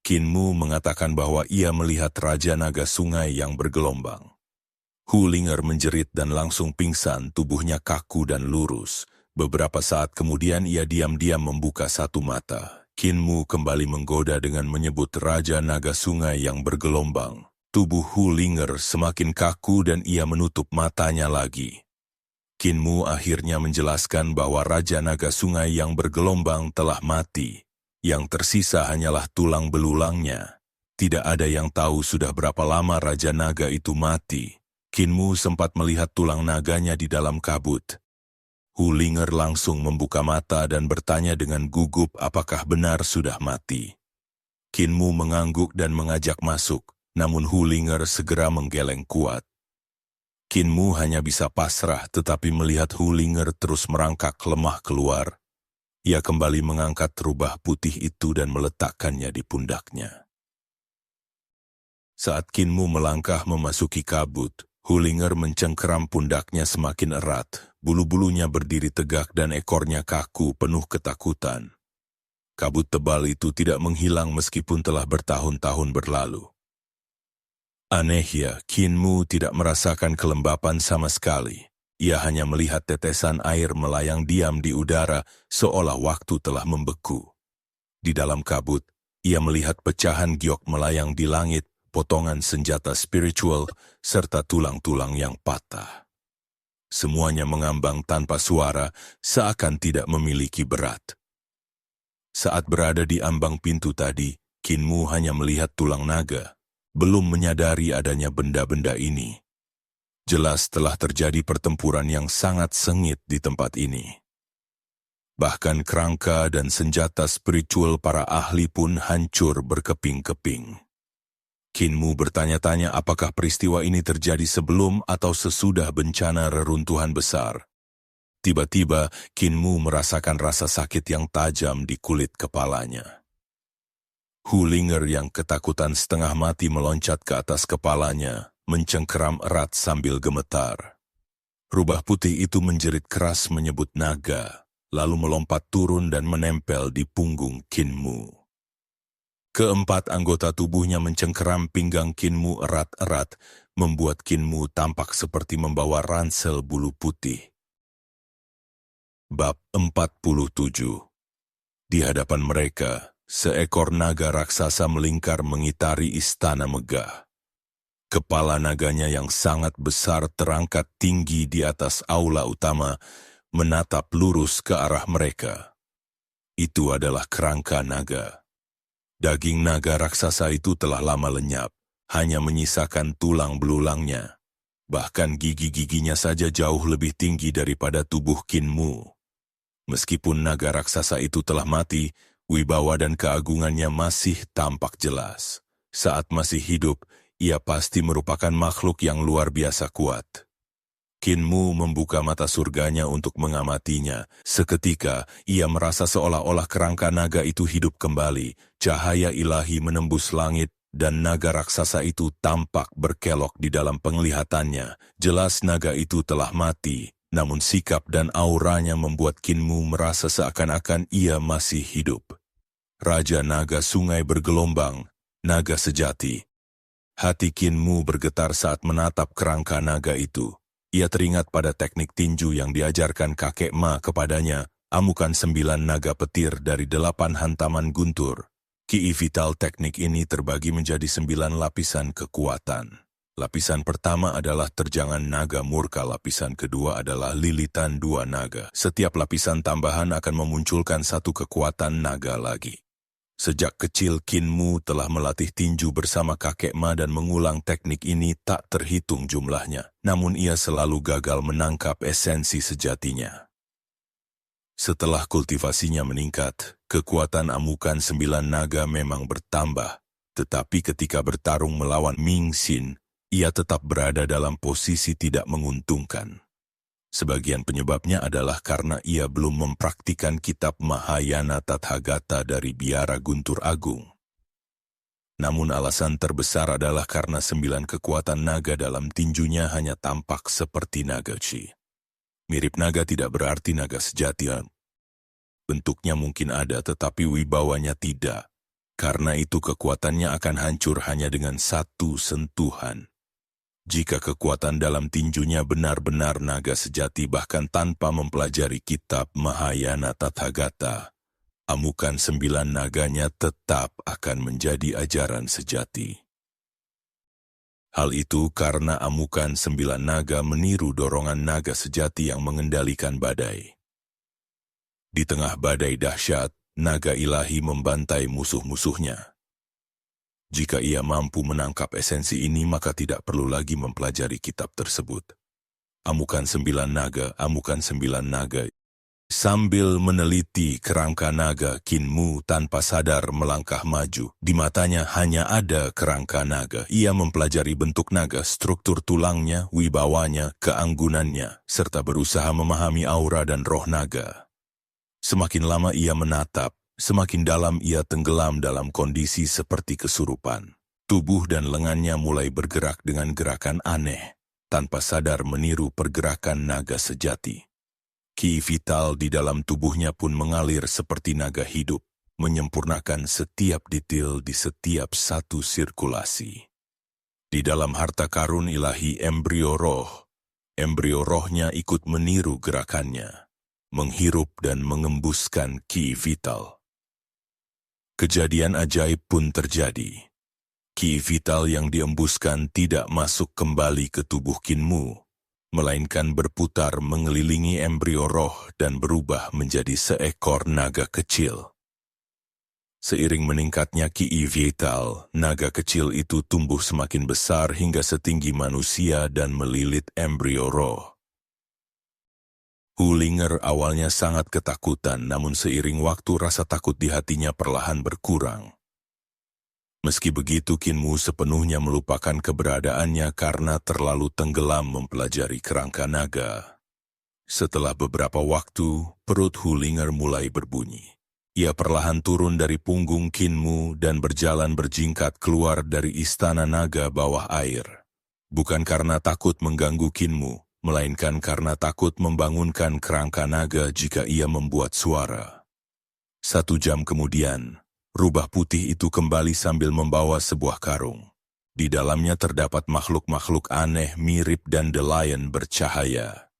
Kinmu mengatakan bahwa ia melihat Raja Naga Sungai yang bergelombang. Hulinger menjerit dan langsung pingsan, tubuhnya kaku dan lurus. Beberapa saat kemudian ia diam-diam membuka satu mata. Kinmu kembali menggoda dengan menyebut Raja Naga Sungai yang bergelombang. Tubuh Hulinger semakin kaku dan ia menutup matanya lagi. Kinmu akhirnya menjelaskan bahwa Raja Naga Sungai yang bergelombang telah mati. Yang tersisa hanyalah tulang belulangnya. Tidak ada yang tahu sudah berapa lama Raja Naga itu mati. Kinmu sempat melihat tulang naganya di dalam kabut. Hulinger langsung membuka mata dan bertanya dengan gugup apakah benar sudah mati. Kinmu mengangguk dan mengajak masuk, namun Hulinger segera menggeleng kuat. Kinmu hanya bisa pasrah, tetapi melihat Hulinger terus merangkak lemah keluar, ia kembali mengangkat rubah putih itu dan meletakkannya di pundaknya. Saat Kinmu melangkah memasuki kabut, Hulinger mencengkeram pundaknya semakin erat, bulu-bulunya berdiri tegak dan ekornya kaku penuh ketakutan. Kabut tebal itu tidak menghilang meskipun telah bertahun-tahun berlalu. Anehnya, Kinmu tidak merasakan kelembapan sama sekali. Ia hanya melihat tetesan air melayang diam di udara, seolah waktu telah membeku. Di dalam kabut, ia melihat pecahan giok melayang di langit, potongan senjata spiritual, serta tulang-tulang yang patah. Semuanya mengambang tanpa suara, seakan tidak memiliki berat. Saat berada di ambang pintu tadi, Kinmu hanya melihat tulang naga, belum menyadari adanya benda-benda ini. Jelas telah terjadi pertempuran yang sangat sengit di tempat ini. Bahkan kerangka dan senjata spiritual para ahli pun hancur berkeping-keping. Kinmu bertanya-tanya apakah peristiwa ini terjadi sebelum atau sesudah bencana reruntuhan besar. Tiba-tiba, Kinmu merasakan rasa sakit yang tajam di kulit kepalanya. Hulinger yang ketakutan setengah mati meloncat ke atas kepalanya, mencengkeram erat sambil gemetar. Rubah putih itu menjerit keras menyebut naga, lalu melompat turun dan menempel di punggung Kinmu. Keempat anggota tubuhnya mencengkeram pinggang Kinmu erat-erat, membuat Kinmu tampak seperti membawa ransel bulu putih. Bab 47. Di hadapan mereka, seekor naga raksasa melingkar mengitari istana megah. Kepala naganya yang sangat besar terangkat tinggi di atas aula utama, menatap lurus ke arah mereka. Itu adalah kerangka naga. Daging naga raksasa itu telah lama lenyap, hanya menyisakan tulang belulangnya. Bahkan gigi-giginya saja jauh lebih tinggi daripada tubuh Kinmu. Meskipun naga raksasa itu telah mati, wibawa dan keagungannya masih tampak jelas. Saat masih hidup, ia pasti merupakan makhluk yang luar biasa kuat. Kinmu membuka mata surganya untuk mengamatinya. Seketika, ia merasa seolah-olah kerangka naga itu hidup kembali. Cahaya ilahi menembus langit, dan naga raksasa itu tampak berkelok di dalam penglihatannya. Jelas naga itu telah mati, namun sikap dan auranya membuat Kinmu merasa seakan-akan ia masih hidup. Raja Naga Sungai bergelombang, naga sejati. Hati Kinmu bergetar saat menatap kerangka naga itu. Ia teringat pada teknik tinju yang diajarkan kakek Ma kepadanya, amukan 9 naga petir dari 8 hantaman guntur. Ki vital teknik ini terbagi menjadi 9 lapisan kekuatan. Lapisan pertama adalah terjangan naga murka, lapisan kedua adalah lilitan 2 naga. Setiap lapisan tambahan akan memunculkan 1 kekuatan naga lagi. Sejak kecil Qin Mu telah melatih tinju bersama kakek Ma dan mengulang teknik ini tak terhitung jumlahnya. Namun ia selalu gagal menangkap esensi sejatinya. Setelah kultivasinya meningkat, kekuatan amukan 9 naga memang bertambah. Tetapi ketika bertarung melawan Ming Xin, ia tetap berada dalam posisi tidak menguntungkan. Sebagian penyebabnya adalah karena ia belum mempraktikkan kitab Mahayana Tathagata dari biara Guntur Agung. Namun alasan terbesar adalah karena 9 kekuatan naga dalam tinjunya hanya tampak seperti naga Qi. Mirip naga tidak berarti naga sejati. Bentuknya mungkin ada tetapi wibawanya tidak. Karena itu kekuatannya akan hancur hanya dengan 1 sentuhan. Jika kekuatan dalam tinjunya benar-benar naga sejati bahkan tanpa mempelajari kitab Mahayana Tathagata, amukan 9 naganya tetap akan menjadi ajaran sejati. Hal itu karena amukan 9 naga meniru dorongan naga sejati yang mengendalikan badai. Di tengah badai dahsyat, naga ilahi membantai musuh-musuhnya. Jika ia mampu menangkap esensi ini, maka tidak perlu lagi mempelajari kitab tersebut. Amukan 9 naga, amukan 9 naga. Sambil meneliti kerangka naga, Qin Mu tanpa sadar melangkah maju. Di matanya hanya ada kerangka naga. Ia mempelajari bentuk naga, struktur tulangnya, wibawanya, keanggunannya, serta berusaha memahami aura dan roh naga. Semakin lama ia menatap, semakin dalam ia tenggelam dalam kondisi seperti kesurupan. Tubuh dan lengannya mulai bergerak dengan gerakan aneh, tanpa sadar meniru pergerakan naga sejati. Ki vital di dalam tubuhnya pun mengalir seperti naga hidup, menyempurnakan setiap detail di setiap satu sirkulasi. Di dalam harta karun ilahi embrio rohnya ikut meniru gerakannya, menghirup dan mengembuskan ki vital. Kejadian ajaib pun terjadi. Ki vital yang diembuskan tidak masuk kembali ke tubuh Qin Mu, melainkan berputar mengelilingi embrio roh dan berubah menjadi seekor naga kecil. Seiring meningkatnya ki vital, naga kecil itu tumbuh semakin besar hingga setinggi manusia dan melilit embrio roh. Hulinger awalnya sangat ketakutan, namun seiring waktu rasa takut di hatinya perlahan berkurang. Meski begitu, Qin Mu sepenuhnya melupakan keberadaannya karena terlalu tenggelam mempelajari kerangka naga. Setelah beberapa waktu, perut Hulinger mulai berbunyi. Ia perlahan turun dari punggung Qin Mu dan berjalan berjingkat keluar dari istana naga bawah air. Bukan karena takut mengganggu Qin Mu, melainkan karena takut membangunkan kerangka naga jika ia membuat suara. 1 jam kemudian, rubah putih itu kembali sambil membawa sebuah karung. Di dalamnya terdapat makhluk-makhluk aneh mirip dandelion bercahaya.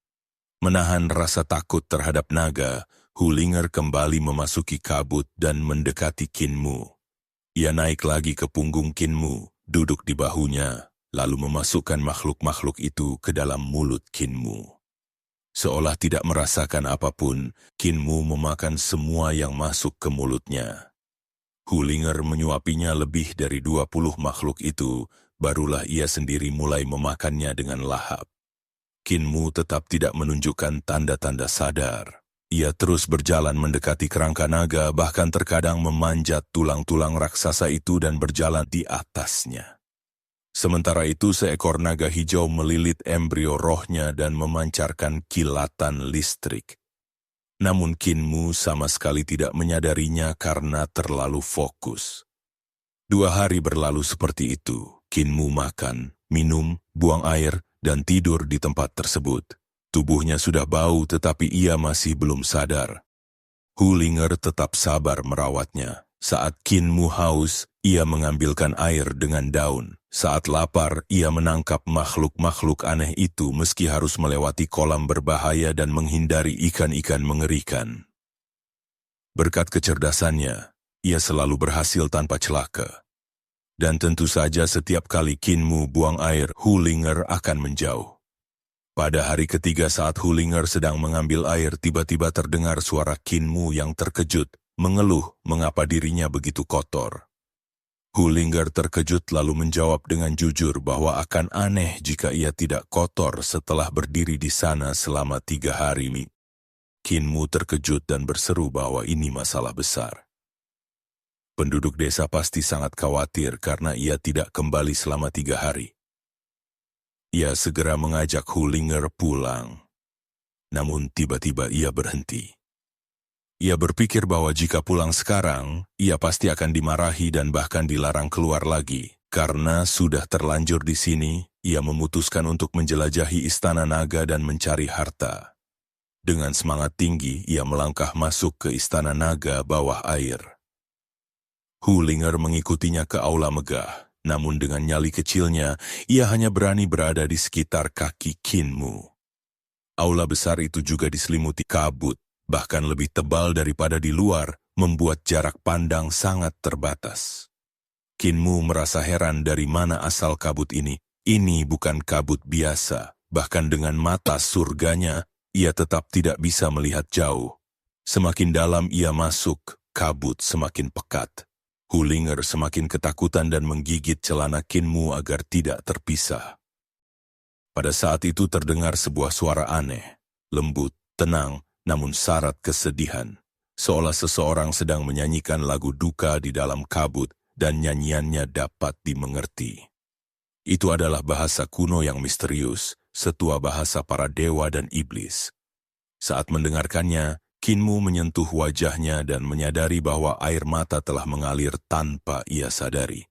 Menahan rasa takut terhadap naga, Hulinger kembali memasuki kabut dan mendekati Qin Mu. Ia naik lagi ke punggung Qin Mu, duduk di bahunya, lalu memasukkan makhluk-makhluk itu ke dalam mulut Qin Mu. Seolah tidak merasakan apapun, Qin Mu memakan semua yang masuk ke mulutnya. Hulinger menyuapinya lebih dari 20 makhluk itu, barulah ia sendiri mulai memakannya dengan lahap. Qin Mu tetap tidak menunjukkan tanda-tanda sadar. Ia terus berjalan mendekati kerangka naga, bahkan terkadang memanjat tulang-tulang raksasa itu dan berjalan di atasnya. Sementara itu seekor naga hijau melilit embrio rohnya dan memancarkan kilatan listrik. Namun Qin Mu sama sekali tidak menyadarinya karena terlalu fokus. 2 hari berlalu seperti itu. Qin Mu makan, minum, buang air, dan tidur di tempat tersebut. Tubuhnya sudah bau tetapi ia masih belum sadar. Hulinger tetap sabar merawatnya. Saat Qin Mu haus, ia mengambilkan air dengan daun. Saat lapar, ia menangkap makhluk-makhluk aneh itu meski harus melewati kolam berbahaya dan menghindari ikan-ikan mengerikan. Berkat kecerdasannya, ia selalu berhasil tanpa celaka. Dan tentu saja setiap kali Kinmu buang air, Hulinger akan menjauh. Pada hari ketiga saat Hulinger sedang mengambil air, tiba-tiba terdengar suara Kinmu yang terkejut, mengeluh mengapa dirinya begitu kotor. Hulinger terkejut lalu menjawab dengan jujur bahwa akan aneh jika ia tidak kotor setelah berdiri di sana selama 3 hari. Kinmu terkejut dan berseru bahwa ini masalah besar. Penduduk desa pasti sangat khawatir karena ia tidak kembali selama 3 hari. Ia segera mengajak Hulinger pulang. Namun tiba-tiba ia berhenti. Ia berpikir bahwa jika pulang sekarang, ia pasti akan dimarahi dan bahkan dilarang keluar lagi. Karena sudah terlanjur di sini, ia memutuskan untuk menjelajahi istana naga dan mencari harta. Dengan semangat tinggi, ia melangkah masuk ke istana naga bawah air. Hulinger mengikutinya ke aula megah, namun dengan nyali kecilnya, ia hanya berani berada di sekitar kaki Kinmu. Aula besar itu juga diselimuti kabut, bahkan lebih tebal daripada di luar, membuat jarak pandang sangat terbatas. Kinmu merasa heran dari mana asal kabut ini. Ini bukan kabut biasa, bahkan dengan mata surganya, ia tetap tidak bisa melihat jauh. Semakin dalam ia masuk, kabut semakin pekat. Hulinger semakin ketakutan dan menggigit celana Kinmu agar tidak terpisah. Pada saat itu terdengar sebuah suara aneh, lembut, tenang, namun syarat kesedihan. Seolah seseorang sedang menyanyikan lagu duka di dalam kabut dan nyanyiannya dapat dimengerti. Itu adalah bahasa kuno yang misterius, setua bahasa para dewa dan iblis. Saat mendengarkannya, Kinmu menyentuh wajahnya dan menyadari bahwa air mata telah mengalir tanpa ia sadari.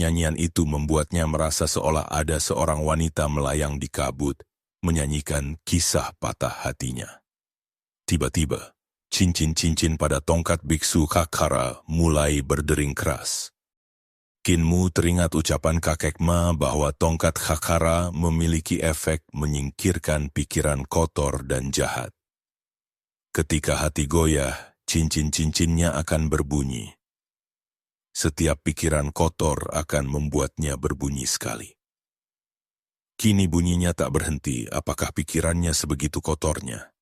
Nyanyian itu membuatnya merasa seolah ada seorang wanita melayang di kabut, menyanyikan kisah patah hatinya. Tiba-tiba, cincin-cincin pada tongkat biksu Kakara mulai berdering keras. Kinmu teringat ucapan kakek Ma bahwa tongkat Kakara memiliki efek menyingkirkan pikiran kotor dan jahat. Ketika hati goyah, cincin-cincinnya akan berbunyi. Setiap pikiran kotor akan membuatnya berbunyi sekali. Kini bunyinya tak berhenti, apakah pikirannya sebegitu kotornya?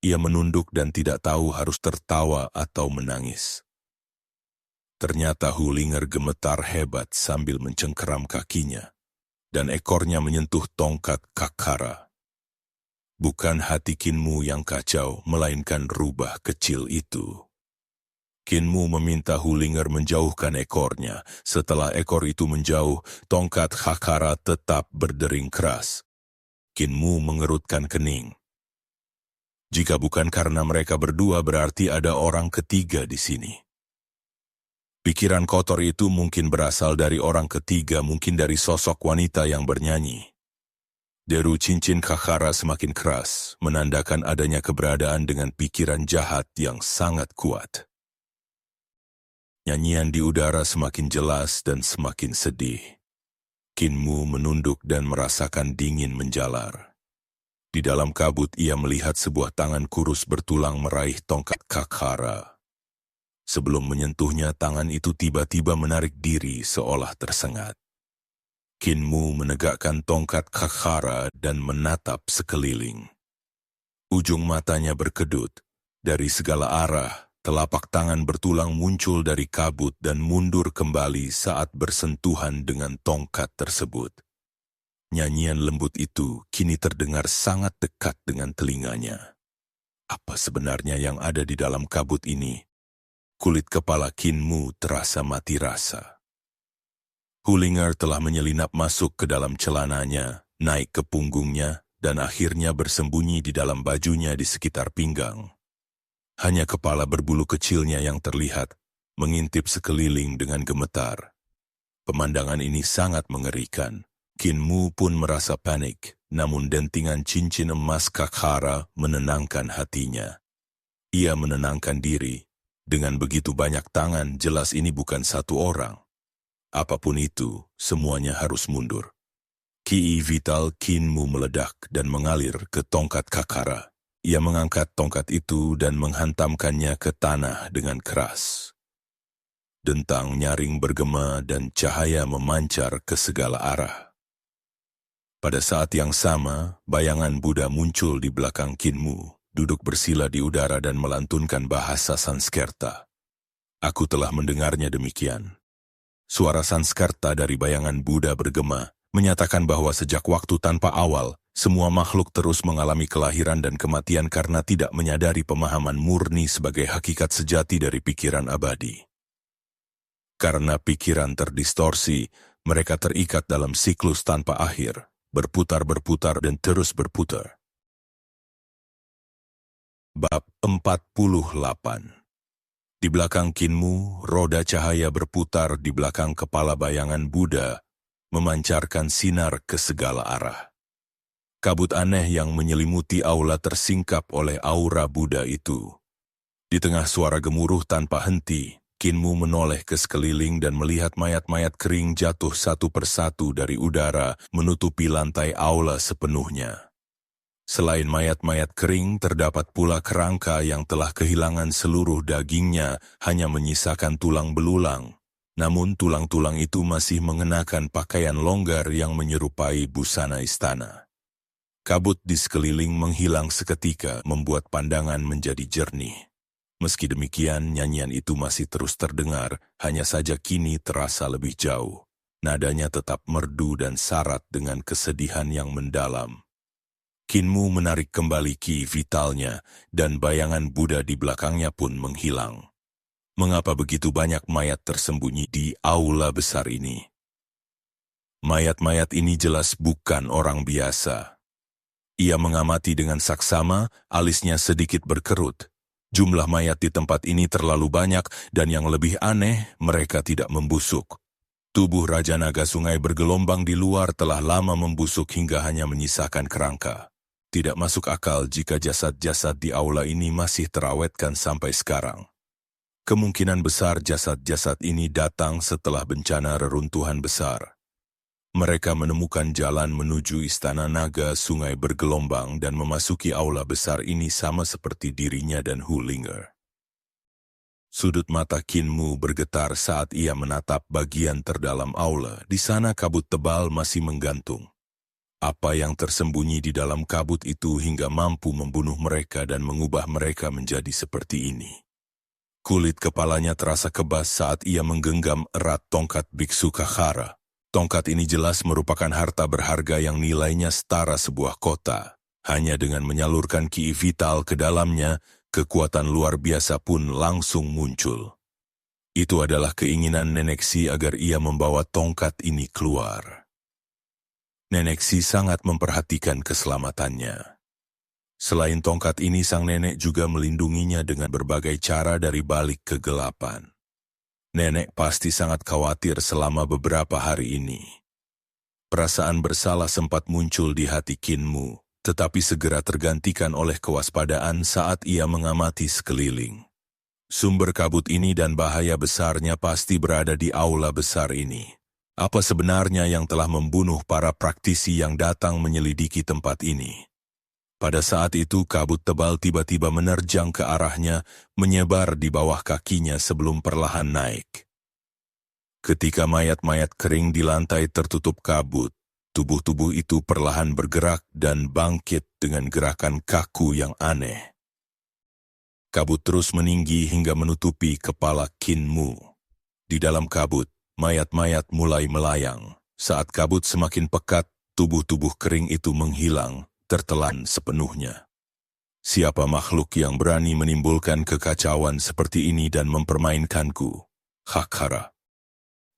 Ia menunduk dan tidak tahu harus tertawa atau menangis. Ternyata Hulinger gemetar hebat sambil mencengkeram kakinya, dan ekornya menyentuh tongkat Kakara. Bukan hati Kinmu yang kacau, melainkan rubah kecil itu. Kinmu meminta Hulinger menjauhkan ekornya. Setelah ekor itu menjauh, tongkat Kakara tetap berdering keras. Kinmu mengerutkan kening. Jika bukan karena mereka berdua, berarti ada orang ketiga di sini. Pikiran kotor itu mungkin berasal dari orang ketiga, mungkin dari sosok wanita yang bernyanyi. Deru cincin Kakara semakin keras, menandakan adanya keberadaan dengan pikiran jahat yang sangat kuat. Nyanyian di udara semakin jelas dan semakin sedih. Kinmu menunduk dan merasakan dingin menjalar. Di dalam kabut ia melihat sebuah tangan kurus bertulang meraih tongkat Kakara. Sebelum menyentuhnya, tangan itu tiba-tiba menarik diri seolah tersengat. Kinmu menegakkan tongkat Kakara dan menatap sekeliling. Ujung matanya berkedut. Dari segala arah, telapak tangan bertulang muncul dari kabut dan mundur kembali saat bersentuhan dengan tongkat tersebut. Nyanyian lembut itu kini terdengar sangat dekat dengan telinganya. Apa sebenarnya yang ada di dalam kabut ini? Kulit kepala Kinmu terasa mati rasa. Hulinger telah menyelinap masuk ke dalam celananya, naik ke punggungnya, dan akhirnya bersembunyi di dalam bajunya di sekitar pinggang. Hanya kepala berbulu kecilnya yang terlihat, mengintip sekeliling dengan gemetar. Pemandangan ini sangat mengerikan. Kinmu pun merasa panik, namun dentingan cincin emas Kakara menenangkan hatinya. Ia menenangkan diri. Dengan begitu banyak tangan, jelas ini bukan satu orang. Apapun itu, semuanya harus mundur. Ki vital Kinmu meledak dan mengalir ke tongkat Kakara. Ia mengangkat tongkat itu dan menghantamkannya ke tanah dengan keras. Dentang nyaring bergema dan cahaya memancar ke segala arah. Pada saat yang sama, bayangan Buddha muncul di belakang Kinmu, duduk bersila di udara dan melantunkan bahasa Sanskerta. Aku telah mendengarnya demikian. Suara Sanskerta dari bayangan Buddha bergema, menyatakan bahwa sejak waktu tanpa awal, semua makhluk terus mengalami kelahiran dan kematian karena tidak menyadari pemahaman murni sebagai hakikat sejati dari pikiran abadi. Karena pikiran terdistorsi, mereka terikat dalam siklus tanpa akhir, berputar-berputar dan terus berputar. Bab 48. Di belakang Kinmu, roda cahaya berputar di belakang kepala bayangan Buddha, memancarkan sinar ke segala arah. Kabut aneh yang menyelimuti aula tersingkap oleh aura Buddha itu. Di tengah suara gemuruh tanpa henti, Kinmu menoleh ke sekeliling dan melihat mayat-mayat kering jatuh satu persatu dari udara menutupi lantai aula sepenuhnya. Selain mayat-mayat kering, terdapat pula kerangka yang telah kehilangan seluruh dagingnya, hanya menyisakan tulang belulang. Namun tulang-tulang itu masih mengenakan pakaian longgar yang menyerupai busana istana. Kabut di sekeliling menghilang seketika, membuat pandangan menjadi jernih. Meski demikian, nyanyian itu masih terus terdengar, hanya saja kini terasa lebih jauh. Nadanya tetap merdu dan syarat dengan kesedihan yang mendalam. Kinmu menarik kembali ki vitalnya, dan bayangan Buddha di belakangnya pun menghilang. Mengapa begitu banyak mayat tersembunyi di aula besar ini? Mayat-mayat ini jelas bukan orang biasa. Ia mengamati dengan saksama, alisnya sedikit berkerut. Jumlah mayat di tempat ini terlalu banyak, dan yang lebih aneh, mereka tidak membusuk. Tubuh Raja Naga Sungai bergelombang di luar telah lama membusuk hingga hanya menyisakan kerangka. Tidak masuk akal jika jasad-jasad di aula ini masih terawetkan sampai sekarang. Kemungkinan besar jasad-jasad ini datang setelah bencana reruntuhan besar. Mereka menemukan jalan menuju Istana Naga Sungai bergelombang dan memasuki aula besar ini sama seperti dirinya dan Hulinger. Sudut mata Kinmu bergetar saat ia menatap bagian terdalam aula. Di sana kabut tebal masih menggantung. Apa yang tersembunyi di dalam kabut itu hingga mampu membunuh mereka dan mengubah mereka menjadi seperti ini? Kulit kepalanya terasa kebas saat ia menggenggam erat tongkat biksu Kakara. Tongkat ini jelas merupakan harta berharga yang nilainya setara sebuah kota. Hanya dengan menyalurkan ki vital ke dalamnya, kekuatan luar biasa pun langsung muncul. Itu adalah keinginan Nenek Si agar ia membawa tongkat ini keluar. Nenek Si sangat memperhatikan keselamatannya. Selain tongkat ini, sang nenek juga melindunginya dengan berbagai cara dari balik kegelapan. Nenek pasti sangat khawatir selama beberapa hari ini. Perasaan bersalah sempat muncul di hati Kinmu, tetapi segera tergantikan oleh kewaspadaan saat ia mengamati sekeliling. Sumber kabut ini dan bahaya besarnya pasti berada di aula besar ini. Apa sebenarnya yang telah membunuh para praktisi yang datang menyelidiki tempat ini? Pada saat itu kabut tebal tiba-tiba menerjang ke arahnya, menyebar di bawah kakinya sebelum perlahan naik. Ketika mayat-mayat kering di lantai tertutup kabut, tubuh-tubuh itu perlahan bergerak dan bangkit dengan gerakan kaku yang aneh. Kabut terus meninggi hingga menutupi kepala Kinmu. Di dalam kabut, mayat-mayat mulai melayang. Saat kabut semakin pekat, tubuh-tubuh kering itu menghilang, tertelan sepenuhnya. Siapa makhluk yang berani menimbulkan kekacauan seperti ini dan mempermainkanku? Kakara.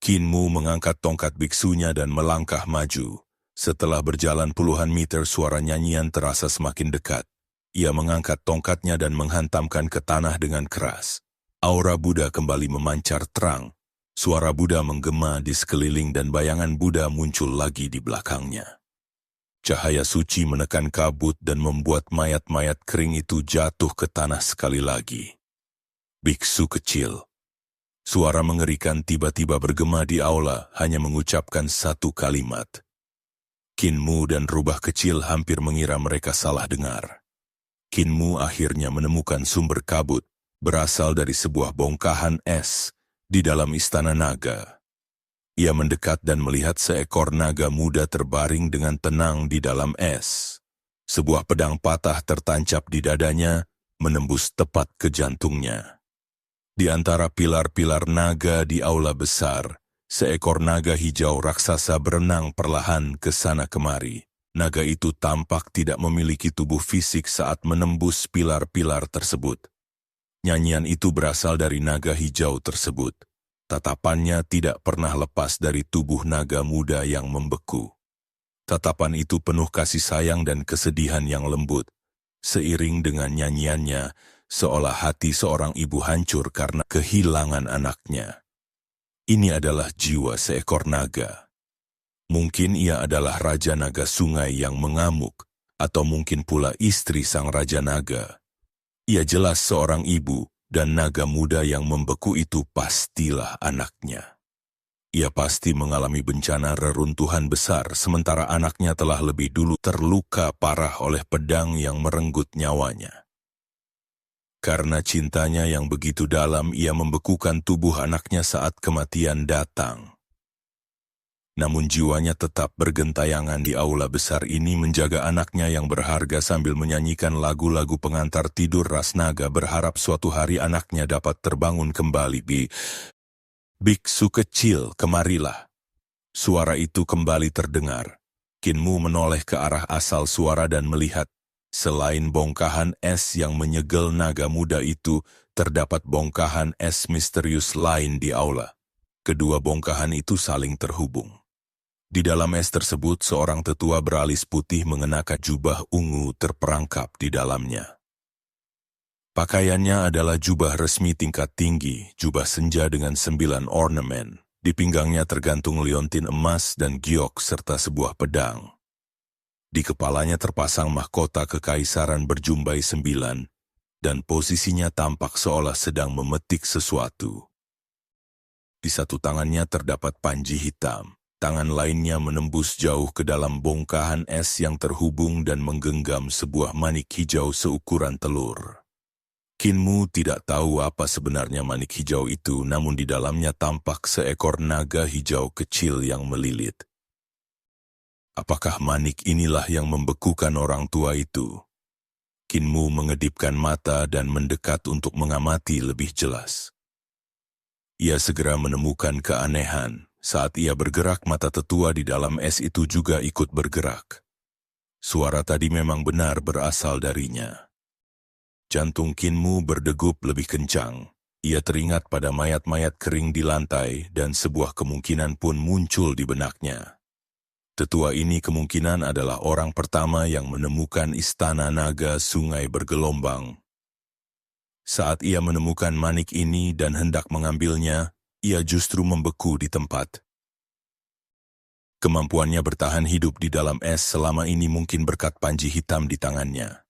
Kinmu mengangkat tongkat biksunya dan melangkah maju. Setelah berjalan puluhan meter, suara nyanyian terasa semakin dekat. Ia mengangkat tongkatnya dan menghantamkan ke tanah dengan keras. Aura Buddha kembali memancar terang. Suara Buddha menggema di sekeliling dan bayangan Buddha muncul lagi di belakangnya. Cahaya suci menekan kabut dan membuat mayat-mayat kering itu jatuh ke tanah sekali lagi. Biksu kecil. Suara mengerikan tiba-tiba bergema di aula, hanya mengucapkan satu kalimat. Kinmu dan rubah kecil hampir mengira mereka salah dengar. Kinmu akhirnya menemukan sumber kabut, berasal dari sebuah bongkahan es di dalam istana naga. Ia mendekat dan melihat seekor naga muda terbaring dengan tenang di dalam es. Sebuah pedang patah tertancap di dadanya, menembus tepat ke jantungnya. Di antara pilar-pilar naga di aula besar, seekor naga hijau raksasa berenang perlahan ke sana kemari. Naga itu tampak tidak memiliki tubuh fisik saat menembus pilar-pilar tersebut. Nyanyian itu berasal dari naga hijau tersebut. Tatapannya tidak pernah lepas dari tubuh naga muda yang membeku. Tatapan itu penuh kasih sayang dan kesedihan yang lembut. Seiring dengan nyanyiannya, seolah hati seorang ibu hancur karena kehilangan anaknya. Ini adalah jiwa seekor naga. Mungkin ia adalah Raja Naga Sungai yang mengamuk, atau mungkin pula istri sang Raja Naga. Ia jelas seorang ibu, dan naga muda yang membeku itu pastilah anaknya. Ia pasti mengalami bencana reruntuhan besar, sementara anaknya telah lebih dulu terluka parah oleh pedang yang merenggut nyawanya. Karena cintanya yang begitu dalam, ia membekukan tubuh anaknya saat kematian datang. Namun jiwanya tetap bergentayangan di aula besar ini menjaga anaknya yang berharga sambil menyanyikan lagu-lagu pengantar tidur ras naga, berharap suatu hari anaknya dapat terbangun kembali. Biksu kecil, kemarilah. Suara itu kembali terdengar. Kinmu menoleh ke arah asal suara dan melihat, selain bongkahan es yang menyegel naga muda itu, terdapat bongkahan es misterius lain di aula. Kedua bongkahan itu saling terhubung. Di dalam es tersebut, seorang tetua beralis putih mengenakan jubah ungu terperangkap di dalamnya. Pakaiannya adalah jubah resmi tingkat tinggi, jubah senja dengan 9 ornamen. Di pinggangnya tergantung liontin emas dan giok serta sebuah pedang. Di kepalanya terpasang mahkota kekaisaran berjumbai 9, dan posisinya tampak seolah sedang memetik sesuatu. Di satu tangannya terdapat panji hitam, tangan lainnya menembus jauh ke dalam bongkahan es yang terhubung dan menggenggam sebuah manik hijau seukuran telur. Kinmu tidak tahu apa sebenarnya manik hijau itu, namun di dalamnya tampak seekor naga hijau kecil yang melilit. Apakah manik inilah yang membekukan orang tua itu? Kinmu mengedipkan mata dan mendekat untuk mengamati lebih jelas. Ia segera menemukan keanehan. Saat ia bergerak, mata tetua di dalam es itu juga ikut bergerak. Suara tadi memang benar berasal darinya. Jantung Kinmu berdegup lebih kencang. Ia teringat pada mayat-mayat kering di lantai dan sebuah kemungkinan pun muncul di benaknya. Tetua ini kemungkinan adalah orang pertama yang menemukan istana naga sungai bergelombang. Saat ia menemukan manik ini dan hendak mengambilnya, ia justru membeku di tempat. Kemampuannya bertahan hidup di dalam es selama ini mungkin berkat panji hitam di tangannya.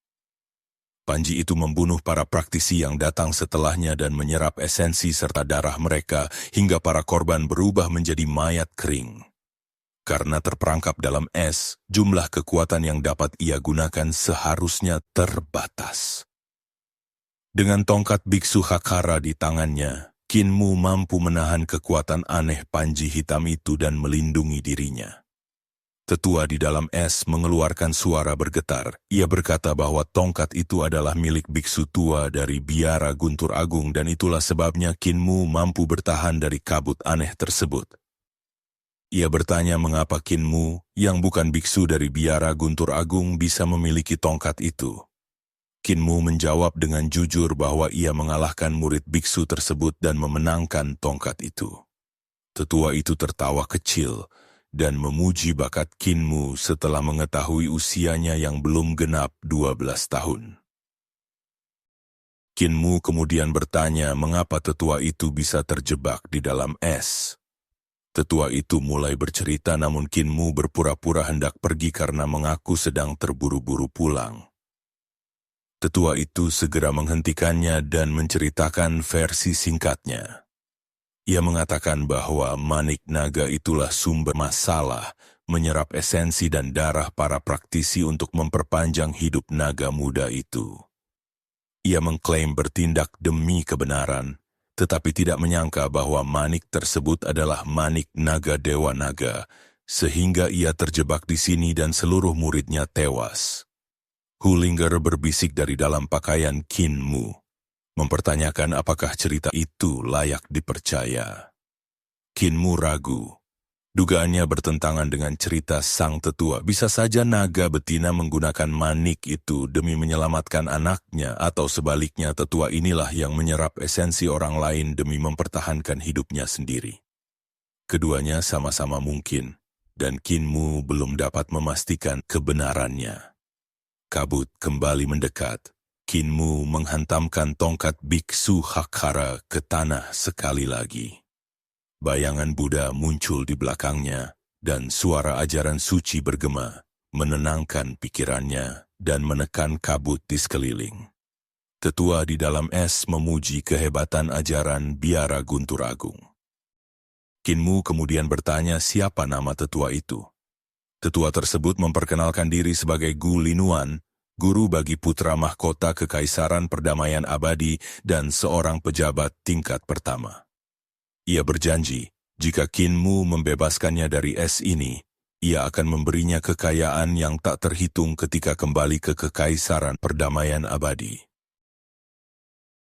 Panji itu membunuh para praktisi yang datang setelahnya dan menyerap esensi serta darah mereka hingga para korban berubah menjadi mayat kering. Karena terperangkap dalam es, jumlah kekuatan yang dapat ia gunakan seharusnya terbatas. Dengan tongkat biksu Hakara di tangannya, Kinmu mampu menahan kekuatan aneh panji hitam itu dan melindungi dirinya. Tetua di dalam es mengeluarkan suara bergetar. Ia berkata bahwa tongkat itu adalah milik biksu tua dari biara Guntur Agung dan itulah sebabnya Kinmu mampu bertahan dari kabut aneh tersebut. Ia bertanya mengapa Kinmu, yang bukan biksu dari biara Guntur Agung, bisa memiliki tongkat itu. Kinmu menjawab dengan jujur bahwa ia mengalahkan murid biksu tersebut dan memenangkan tongkat itu. Tetua itu tertawa kecil dan memuji bakat Kinmu setelah mengetahui usianya yang belum genap 12 tahun. Kinmu kemudian bertanya mengapa tetua itu bisa terjebak di dalam es. Tetua itu mulai bercerita namun Kinmu berpura-pura hendak pergi karena mengaku sedang terburu-buru pulang. Tetua itu segera menghentikannya dan menceritakan versi singkatnya. Ia mengatakan bahwa manik naga itulah sumber masalah, menyerap esensi dan darah para praktisi untuk memperpanjang hidup naga muda itu. Ia mengklaim bertindak demi kebenaran, tetapi tidak menyangka bahwa manik tersebut adalah manik naga Dewa Naga, sehingga ia terjebak di sini dan seluruh muridnya tewas. Hulinger berbisik dari dalam pakaian Qin Mu, mempertanyakan apakah cerita itu layak dipercaya. Qin Mu ragu. Dugaannya bertentangan dengan cerita sang tetua. Bisa saja naga betina menggunakan manik itu demi menyelamatkan anaknya, atau sebaliknya tetua inilah yang menyerap esensi orang lain demi mempertahankan hidupnya sendiri. Keduanya sama-sama mungkin, dan Qin Mu belum dapat memastikan kebenarannya. Kabut kembali mendekat. Qin Mu menghantamkan tongkat biksu Hakkara ke tanah sekali lagi. Bayangan Buddha muncul di belakangnya, dan suara ajaran suci bergema, menenangkan pikirannya dan menekan kabut di sekeliling. Tetua di dalam es memuji kehebatan ajaran biara Guntur Agung. Qin Mu kemudian bertanya siapa nama tetua itu. Tetua tersebut memperkenalkan diri sebagai Gu Linuan, guru bagi putra mahkota Kekaisaran Perdamaian Abadi dan seorang pejabat tingkat pertama. Ia berjanji, jika Qin Mu membebaskannya dari es ini, ia akan memberinya kekayaan yang tak terhitung ketika kembali ke Kekaisaran Perdamaian Abadi.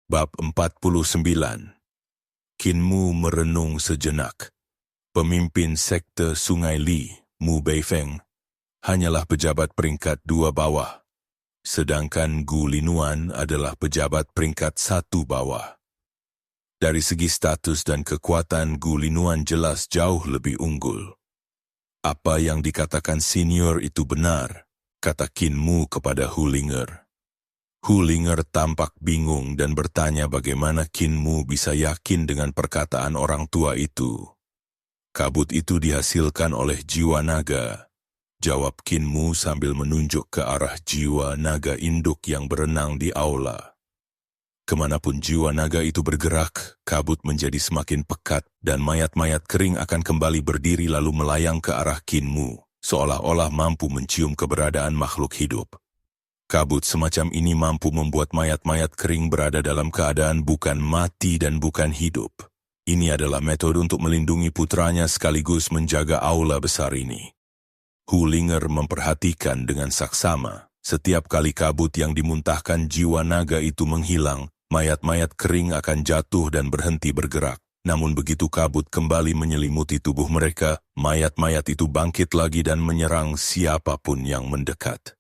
Bab 49. Qin Mu merenung sejenak. Pemimpin sekte Sungai Li, Mu Beifeng, hanyalah pejabat peringkat 2 bawah, sedangkan Gu Linuan adalah pejabat peringkat 1 bawah. Dari segi status dan kekuatan, Gu Linuan jelas jauh lebih unggul. Apa yang dikatakan senior itu benar, kata Qin Mu kepada Hulinger. Hulinger tampak bingung dan bertanya bagaimana Qin Mu bisa yakin dengan perkataan orang tua itu. Kabut itu dihasilkan oleh jiwa naga, jawab Qin Mu sambil menunjuk ke arah jiwa naga induk yang berenang di aula. Kemanapun jiwa naga itu bergerak, kabut menjadi semakin pekat dan mayat-mayat kering akan kembali berdiri lalu melayang ke arah Qin Mu, seolah-olah mampu mencium keberadaan makhluk hidup. Kabut semacam ini mampu membuat mayat-mayat kering berada dalam keadaan bukan mati dan bukan hidup. Ini adalah metode untuk melindungi putranya sekaligus menjaga aula besar ini. Hulinger memperhatikan dengan saksama. Setiap kali kabut yang dimuntahkan jiwa naga itu menghilang, mayat-mayat kering akan jatuh dan berhenti bergerak. Namun begitu kabut kembali menyelimuti tubuh mereka, mayat-mayat itu bangkit lagi dan menyerang siapapun yang mendekat.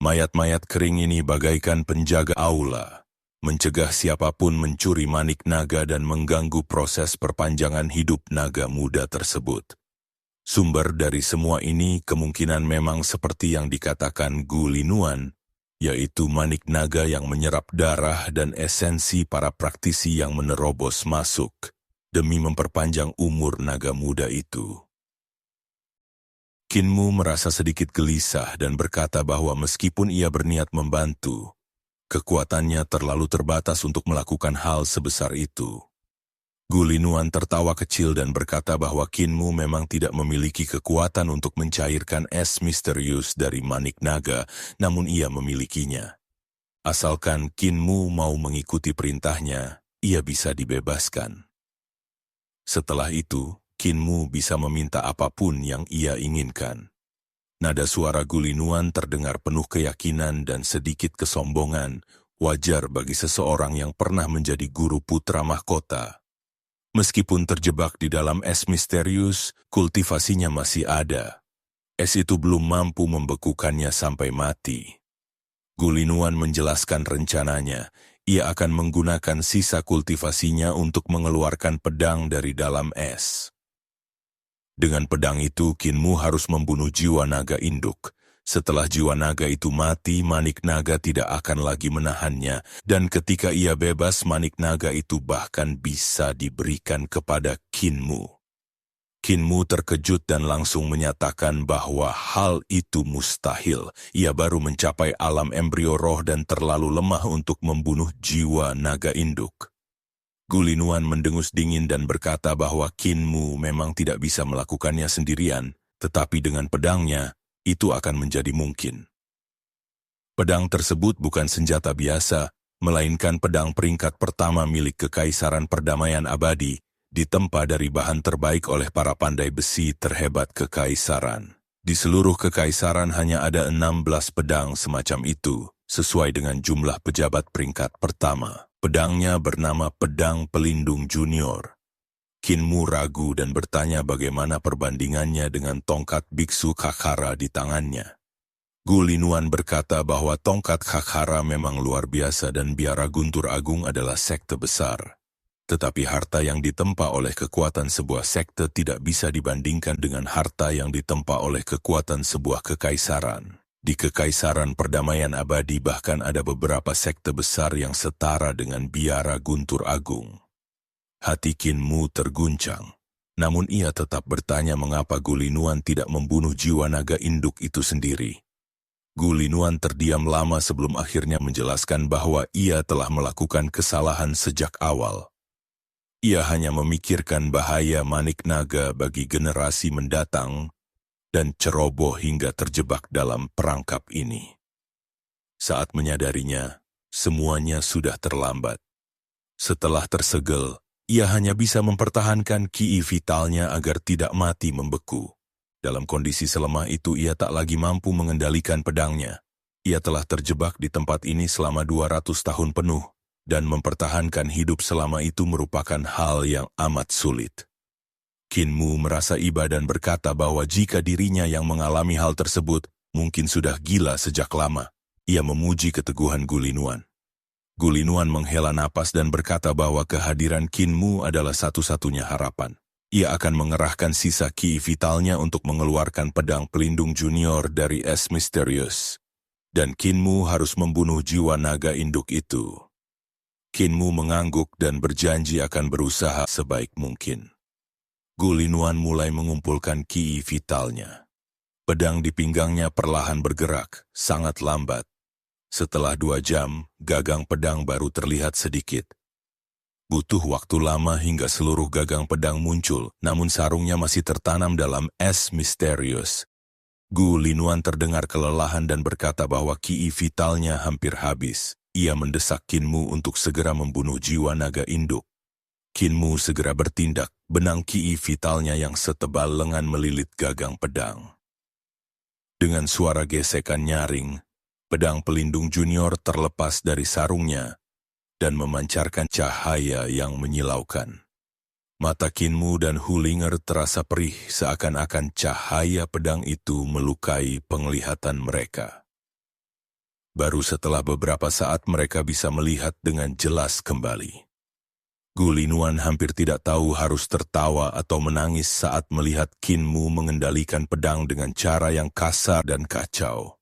Mayat-mayat kering ini bagaikan penjaga aula, mencegah siapapun mencuri manik naga dan mengganggu proses perpanjangan hidup naga muda tersebut. Sumber dari semua ini kemungkinan memang seperti yang dikatakan Gu Linuan, yaitu manik naga yang menyerap darah dan esensi para praktisi yang menerobos masuk demi memperpanjang umur naga muda itu. Qin Mu merasa sedikit gelisah dan berkata bahwa meskipun ia berniat membantu, kekuatannya terlalu terbatas untuk melakukan hal sebesar itu. Gu Linuan tertawa kecil dan berkata bahwa Qin Mu memang tidak memiliki kekuatan untuk mencairkan es misterius dari manik naga, namun ia memilikinya. Asalkan Qin Mu mau mengikuti perintahnya, ia bisa dibebaskan. Setelah itu, Qin Mu bisa meminta apapun yang ia inginkan. Nada suara Gu Linuan terdengar penuh keyakinan dan sedikit kesombongan, wajar bagi seseorang yang pernah menjadi guru putra mahkota. Meskipun terjebak di dalam es misterius, kultivasinya masih ada. Es itu belum mampu membekukannya sampai mati. Gu Linuan menjelaskan rencananya. Ia akan menggunakan sisa kultivasinya untuk mengeluarkan pedang dari dalam es. Dengan pedang itu, Qin Mu harus membunuh jiwa naga induk. Setelah jiwa naga itu mati, manik naga tidak akan lagi menahannya, dan ketika ia bebas, manik naga itu bahkan bisa diberikan kepada Qin Mu. Qin Mu terkejut dan langsung menyatakan bahwa hal itu mustahil. Ia baru mencapai alam embrio roh dan terlalu lemah untuk membunuh jiwa naga induk. Gulinuan mendengus dingin dan berkata bahwa Qin Mu memang tidak bisa melakukannya sendirian, tetapi dengan pedangnya, itu akan menjadi mungkin. Pedang tersebut bukan senjata biasa, melainkan pedang peringkat pertama milik Kekaisaran Perdamaian Abadi, ditempa dari bahan terbaik oleh para pandai besi terhebat Kekaisaran. Di seluruh Kekaisaran hanya ada 16 pedang semacam itu, sesuai dengan jumlah pejabat peringkat pertama. Pedangnya bernama Pedang Pelindung Junior. Qin Mu ragu dan bertanya bagaimana perbandingannya dengan tongkat biksu Khakhara di tangannya. Gulinuan berkata bahwa tongkat Khakhara memang luar biasa dan biara Guntur Agung adalah sekte besar. Tetapi harta yang ditempa oleh kekuatan sebuah sekte tidak bisa dibandingkan dengan harta yang ditempa oleh kekuatan sebuah kekaisaran. Di Kekaisaran Perdamaian Abadi bahkan ada beberapa sekte besar yang setara dengan biara Guntur Agung. Hati Qin Mu terguncang, namun ia tetap bertanya mengapa Gulinuan tidak membunuh jiwa naga induk itu sendiri. Gulinuan terdiam lama sebelum akhirnya menjelaskan bahwa ia telah melakukan kesalahan sejak awal. Ia hanya memikirkan bahaya manik naga bagi generasi mendatang, dan ceroboh hingga terjebak dalam perangkap ini. Saat menyadarinya, semuanya sudah terlambat. Setelah tersegel, ia hanya bisa mempertahankan ki vitalnya agar tidak mati membeku. Dalam kondisi selemah itu ia tak lagi mampu mengendalikan pedangnya. Ia telah terjebak di tempat ini selama 200 tahun penuh, dan mempertahankan hidup selama itu merupakan hal yang amat sulit. Qin Mu merasa iba dan berkata bahwa jika dirinya yang mengalami hal tersebut, mungkin sudah gila sejak lama. Ia memuji keteguhan Gulinuan. Gulinuan menghela napas dan berkata bahwa kehadiran Qin Mu adalah satu-satunya harapan. Ia akan mengerahkan sisa ki vitalnya untuk mengeluarkan pedang pelindung junior dari es misterius. Dan Qin Mu harus membunuh jiwa naga induk itu. Qin Mu mengangguk dan berjanji akan berusaha sebaik mungkin. Gulinuan mulai mengumpulkan ki vitalnya. Pedang di pinggangnya perlahan bergerak, sangat lambat. Setelah 2 jam, gagang pedang baru terlihat sedikit. Butuh waktu lama hingga seluruh gagang pedang muncul, namun sarungnya masih tertanam dalam es misterius. Gulinuan terdengar kelelahan dan berkata bahwa ki vitalnya hampir habis. Ia mendesak Qin Mu untuk segera membunuh jiwa naga induk. Qin Mu segera bertindak, benang ki vitalnya yang setebal lengan melilit gagang pedang. Dengan suara gesekan nyaring, pedang pelindung junior terlepas dari sarungnya dan memancarkan cahaya yang menyilaukan. Mata Qin Mu dan Hulinger terasa perih seakan-akan cahaya pedang itu melukai penglihatan mereka. Baru setelah beberapa saat mereka bisa melihat dengan jelas kembali. Gulinuan hampir tidak tahu harus tertawa atau menangis saat melihat Qin Mu mengendalikan pedang dengan cara yang kasar dan kacau.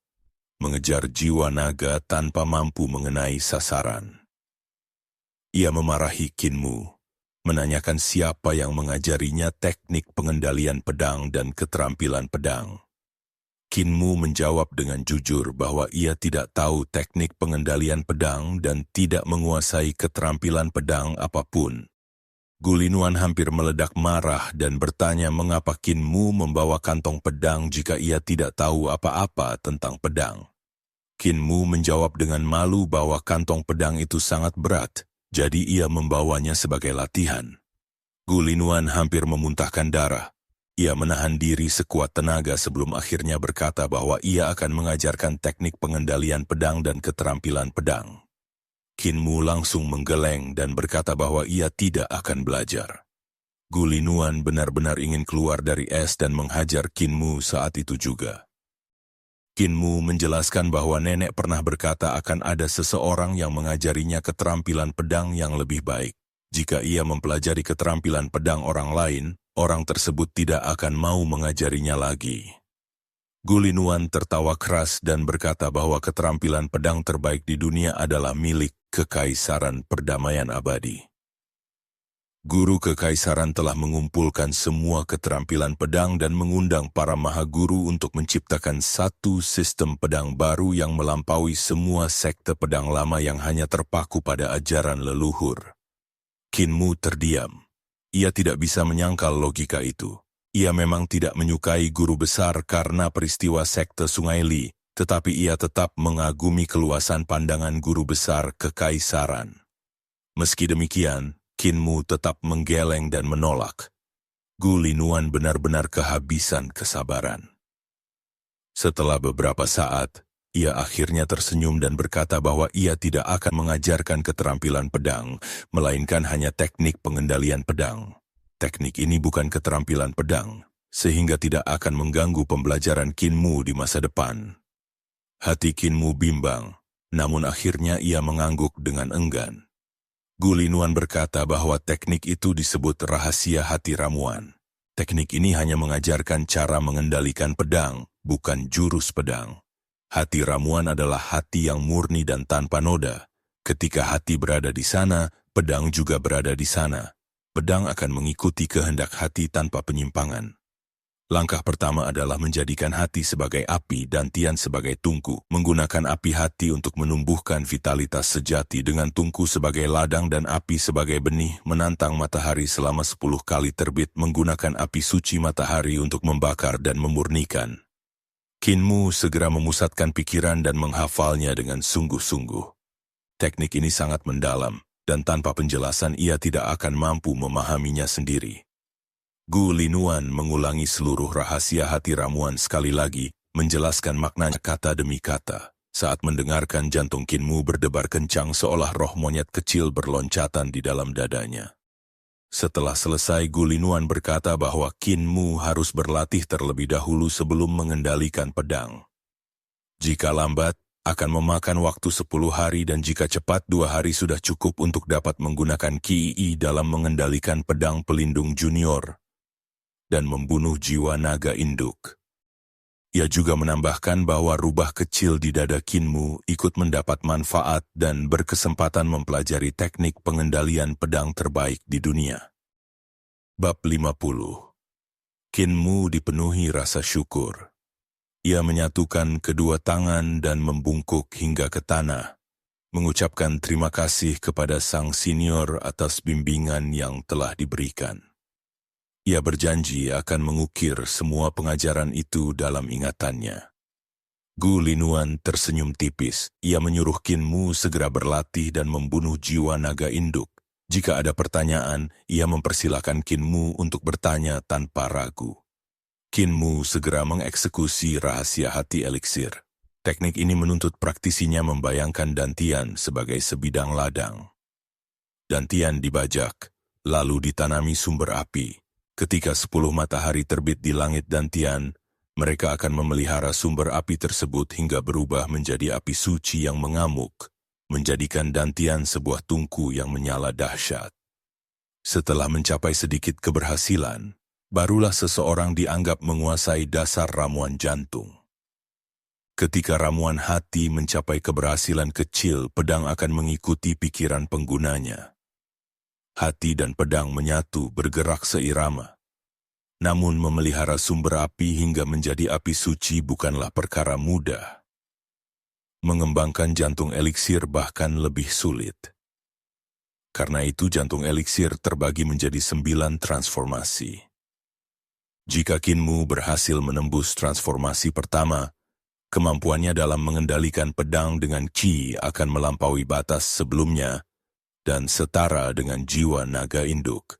Mengejar jiwa naga tanpa mampu mengenai sasaran. Ia memarahi Qin Mu, menanyakan siapa yang mengajarinya teknik pengendalian pedang dan keterampilan pedang. Qin Mu menjawab dengan jujur bahwa ia tidak tahu teknik pengendalian pedang dan tidak menguasai keterampilan pedang apapun. Gulinuan hampir meledak marah dan bertanya mengapa Qin Mu membawa kantong pedang jika ia tidak tahu apa-apa tentang pedang. Qin Mu menjawab dengan malu bahwa kantong pedang itu sangat berat, jadi ia membawanya sebagai latihan. Gulinuan hampir memuntahkan darah. Ia menahan diri sekuat tenaga sebelum akhirnya berkata bahwa ia akan mengajarkan teknik pengendalian pedang dan keterampilan pedang. Qin Mu langsung menggeleng dan berkata bahwa ia tidak akan belajar. Gulinuan benar-benar ingin keluar dari es dan menghajar Qin Mu saat itu juga. Qin Mu menjelaskan bahwa nenek pernah berkata akan ada seseorang yang mengajarinya keterampilan pedang yang lebih baik. Jika ia mempelajari keterampilan pedang orang lain, orang tersebut tidak akan mau mengajarinya lagi. Gulinuan tertawa keras dan berkata bahwa keterampilan pedang terbaik di dunia adalah milik Kekaisaran Perdamaian Abadi. Guru Kekaisaran telah mengumpulkan semua keterampilan pedang dan mengundang para mahaguru untuk menciptakan satu sistem pedang baru yang melampaui semua sekte pedang lama yang hanya terpaku pada ajaran leluhur. Kinmu terdiam. Ia tidak bisa menyangkal logika itu. Ia memang tidak menyukai guru besar karena peristiwa sekte Sungai Li, tetapi ia tetap mengagumi keluasan pandangan guru besar kekaisaran. Meski demikian, Kinmu tetap menggeleng dan menolak. Gu Linuan benar-benar kehabisan kesabaran. Setelah beberapa saat, ia akhirnya tersenyum dan berkata bahwa ia tidak akan mengajarkan keterampilan pedang, melainkan hanya teknik pengendalian pedang. Teknik ini bukan keterampilan pedang, sehingga tidak akan mengganggu pembelajaran Kinmu di masa depan. Hati Kinmu bimbang, namun akhirnya ia mengangguk dengan enggan. Gu Linuan berkata bahwa teknik itu disebut rahasia hati ramuan. Teknik ini hanya mengajarkan cara mengendalikan pedang, bukan jurus pedang. Hati ramuan adalah hati yang murni dan tanpa noda. Ketika hati berada di sana, pedang juga berada di sana. Pedang akan mengikuti kehendak hati tanpa penyimpangan. Langkah pertama adalah menjadikan hati sebagai api dan tian sebagai tungku. Menggunakan api hati untuk menumbuhkan vitalitas sejati dengan tungku sebagai ladang dan api sebagai benih, menantang matahari selama 10 kali terbit, menggunakan api suci matahari untuk membakar dan memurnikan. Kinmu segera memusatkan pikiran dan menghafalnya dengan sungguh-sungguh. Teknik ini sangat mendalam, dan tanpa penjelasan ia tidak akan mampu memahaminya sendiri. Gu Linuan mengulangi seluruh rahasia hati ramuan sekali lagi, menjelaskan maknanya kata demi kata. Saat mendengarkan jantung Kinmu berdebar kencang seolah roh monyet kecil berloncatan di dalam dadanya. Setelah selesai, Gu Linuan berkata bahwa Kinmu harus berlatih terlebih dahulu sebelum mengendalikan pedang. Jika lambat, akan memakan waktu 10 hari dan jika cepat 2 hari sudah cukup untuk dapat menggunakan Qi dalam mengendalikan pedang pelindung junior dan membunuh jiwa naga induk. Ia juga menambahkan bahwa rubah kecil di dada Kinmu ikut mendapat manfaat dan berkesempatan mempelajari teknik pengendalian pedang terbaik di dunia. Bab 50. Kinmu dipenuhi rasa syukur. Ia menyatukan kedua tangan dan membungkuk hingga ke tanah, mengucapkan terima kasih kepada sang senior atas bimbingan yang telah diberikan. Ia berjanji akan mengukir semua pengajaran itu dalam ingatannya. Gu Linuan tersenyum tipis. Ia menyuruh Kinmu segera berlatih dan membunuh jiwa naga induk. Jika ada pertanyaan, ia mempersilahkan Kinmu untuk bertanya tanpa ragu. Kinmu segera mengeksekusi rahasia hati eliksir. Teknik ini menuntut praktisinya membayangkan dantian sebagai sebidang ladang. Dantian dibajak, lalu ditanami sumber api. Ketika 10 matahari terbit di langit dantian, mereka akan memelihara sumber api tersebut hingga berubah menjadi api suci yang mengamuk, menjadikan dantian sebuah tungku yang menyala dahsyat. Setelah mencapai sedikit keberhasilan, barulah seseorang dianggap menguasai dasar ramuan jantung. Ketika ramuan hati mencapai keberhasilan kecil, pedang akan mengikuti pikiran penggunanya. Hati dan pedang menyatu bergerak seirama. Namun memelihara sumber api hingga menjadi api suci bukanlah perkara mudah. Mengembangkan jantung eliksir bahkan lebih sulit. Karena itu jantung eliksir terbagi menjadi 9 transformasi. Jika Kinmu berhasil menembus transformasi pertama, kemampuannya dalam mengendalikan pedang dengan Qi akan melampaui batas sebelumnya dan setara dengan jiwa naga induk.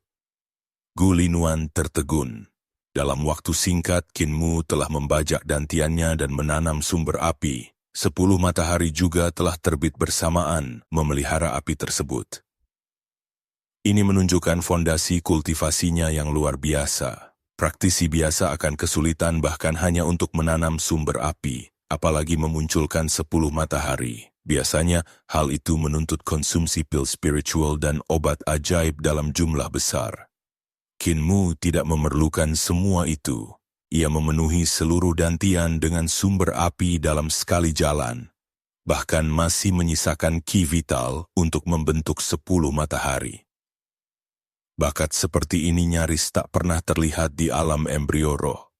Gu Linuan tertegun. Dalam waktu singkat, Kinmu telah membajak dantiannya dan menanam sumber api. 10 matahari juga telah terbit bersamaan memelihara api tersebut. Ini menunjukkan fondasi kultivasinya yang luar biasa. Praktisi biasa akan kesulitan bahkan hanya untuk menanam sumber api, apalagi memunculkan 10 matahari. Biasanya, hal itu menuntut konsumsi pil spiritual dan obat ajaib dalam jumlah besar. Kinmu tidak memerlukan semua itu. Ia memenuhi seluruh dantian dengan sumber api dalam sekali jalan, bahkan masih menyisakan Qi vital untuk membentuk 10 matahari. Bakat seperti ini nyaris tak pernah terlihat di alam embrio roh.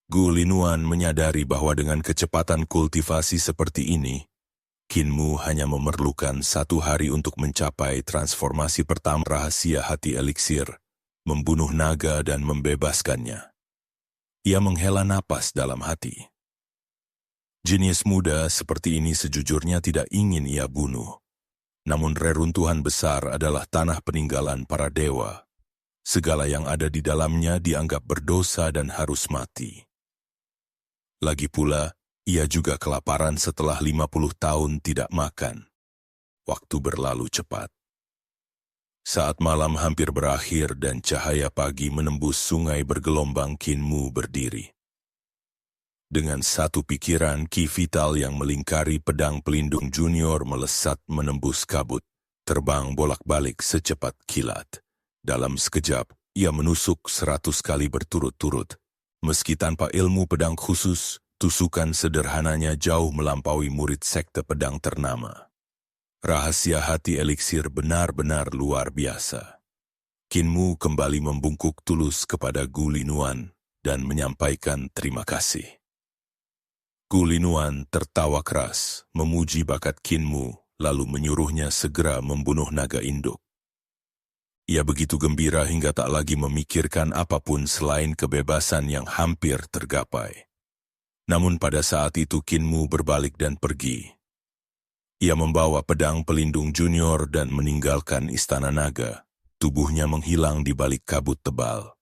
Gu Linuan menyadari bahwa dengan kecepatan kultivasi seperti ini, Kinmu hanya memerlukan 1 hari untuk mencapai transformasi pertama rahasia hati eliksir, membunuh naga dan membebaskannya. Ia menghela napas dalam hati. Jenius muda seperti ini sejujurnya tidak ingin ia bunuh. Namun reruntuhan besar adalah tanah peninggalan para dewa. Segala yang ada di dalamnya dianggap berdosa dan harus mati. Lagi pula, ia juga kelaparan setelah 50 tahun tidak makan. Waktu berlalu cepat. Saat malam hampir berakhir dan cahaya pagi menembus sungai bergelombang, Kinmu berdiri. Dengan satu pikiran, ki vital yang melingkari pedang pelindung junior melesat menembus kabut, terbang bolak-balik secepat kilat. Dalam sekejap, ia menusuk 100 kali berturut-turut. Meski tanpa ilmu pedang khusus, tusukan sederhananya jauh melampaui murid sekte pedang ternama. Rahasia hati eliksir benar-benar luar biasa. Kinmu kembali membungkuk tulus kepada Gu Linuan dan menyampaikan terima kasih. Gu Linuan tertawa keras, memuji bakat Kinmu, lalu menyuruhnya segera membunuh naga induk. Ia begitu gembira hingga tak lagi memikirkan apapun selain kebebasan yang hampir tergapai. Namun pada saat itu Kinmu berbalik dan pergi. Ia membawa pedang pelindung junior dan meninggalkan istana naga. Tubuhnya menghilang di balik kabut tebal.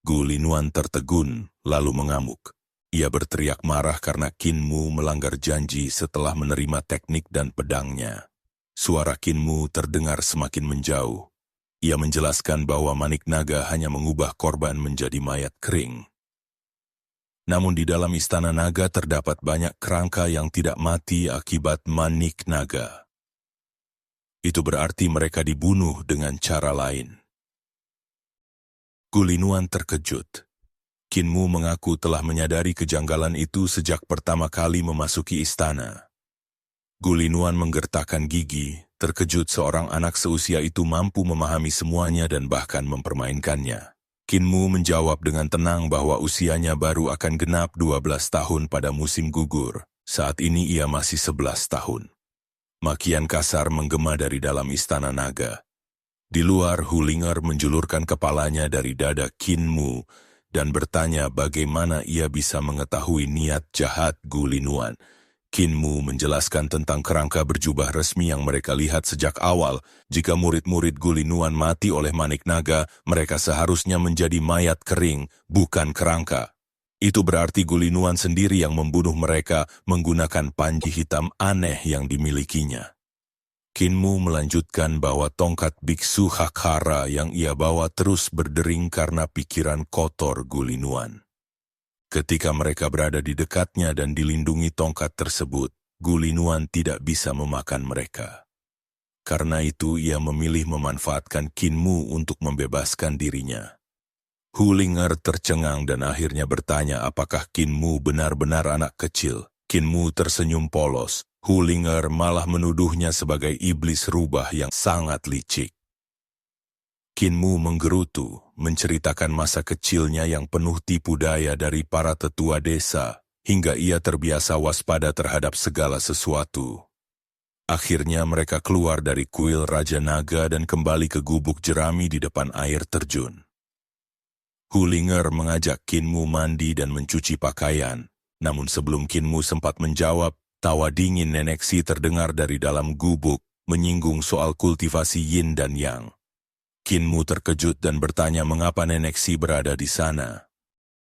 Gu Linuan tertegun, lalu mengamuk. Ia berteriak marah karena Kinmu melanggar janji setelah menerima teknik dan pedangnya. Suara Kinmu terdengar semakin menjauh. Ia menjelaskan bahwa manik naga hanya mengubah korban menjadi mayat kering. Namun di dalam istana naga terdapat banyak kerangka yang tidak mati akibat manik naga. Itu berarti mereka dibunuh dengan cara lain. Gu Linuan terkejut. Kinmu mengaku telah menyadari kejanggalan itu sejak pertama kali memasuki istana. Gu Linuan menggertakkan gigi, terkejut seorang anak seusia itu mampu memahami semuanya dan bahkan mempermainkannya. Kinmu menjawab dengan tenang bahwa usianya baru akan genap 12 tahun pada musim gugur. Saat ini ia masih 11 tahun. Makian kasar menggema dari dalam istana naga. Di luar, Hulinger menjulurkan kepalanya dari dada Kinmu dan bertanya bagaimana ia bisa mengetahui niat jahat Gu Linuan. Kinmu menjelaskan tentang kerangka berjubah resmi yang mereka lihat sejak awal. Jika murid-murid Gu Linuan mati oleh manik naga, mereka seharusnya menjadi mayat kering, bukan kerangka. Itu berarti Gu Linuan sendiri yang membunuh mereka menggunakan panji hitam aneh yang dimilikinya. Kinmu melanjutkan bahwa tongkat biksu Hakhara yang ia bawa terus berdering karena pikiran kotor Gu Linuan. Ketika mereka berada di dekatnya dan dilindungi tongkat tersebut, Gu Linuan tidak bisa memakan mereka. Karena itu ia memilih memanfaatkan Kinmu untuk membebaskan dirinya. Hulinger tercengang dan akhirnya bertanya apakah Kinmu benar-benar anak kecil. Kinmu tersenyum polos. Hulinger malah menuduhnya sebagai iblis rubah yang sangat licik. Kinmu menggerutu, menceritakan masa kecilnya yang penuh tipu daya dari para tetua desa, hingga ia terbiasa waspada terhadap segala sesuatu. Akhirnya mereka keluar dari kuil Raja Naga dan kembali ke gubuk jerami di depan air terjun. Hulinger mengajak Kinmu mandi dan mencuci pakaian, namun sebelum Kinmu sempat menjawab, tawa dingin Nenek Si terdengar dari dalam gubuk, menyinggung soal kultivasi yin dan yang. Kinmu terkejut dan bertanya mengapa Nenek Si berada di sana.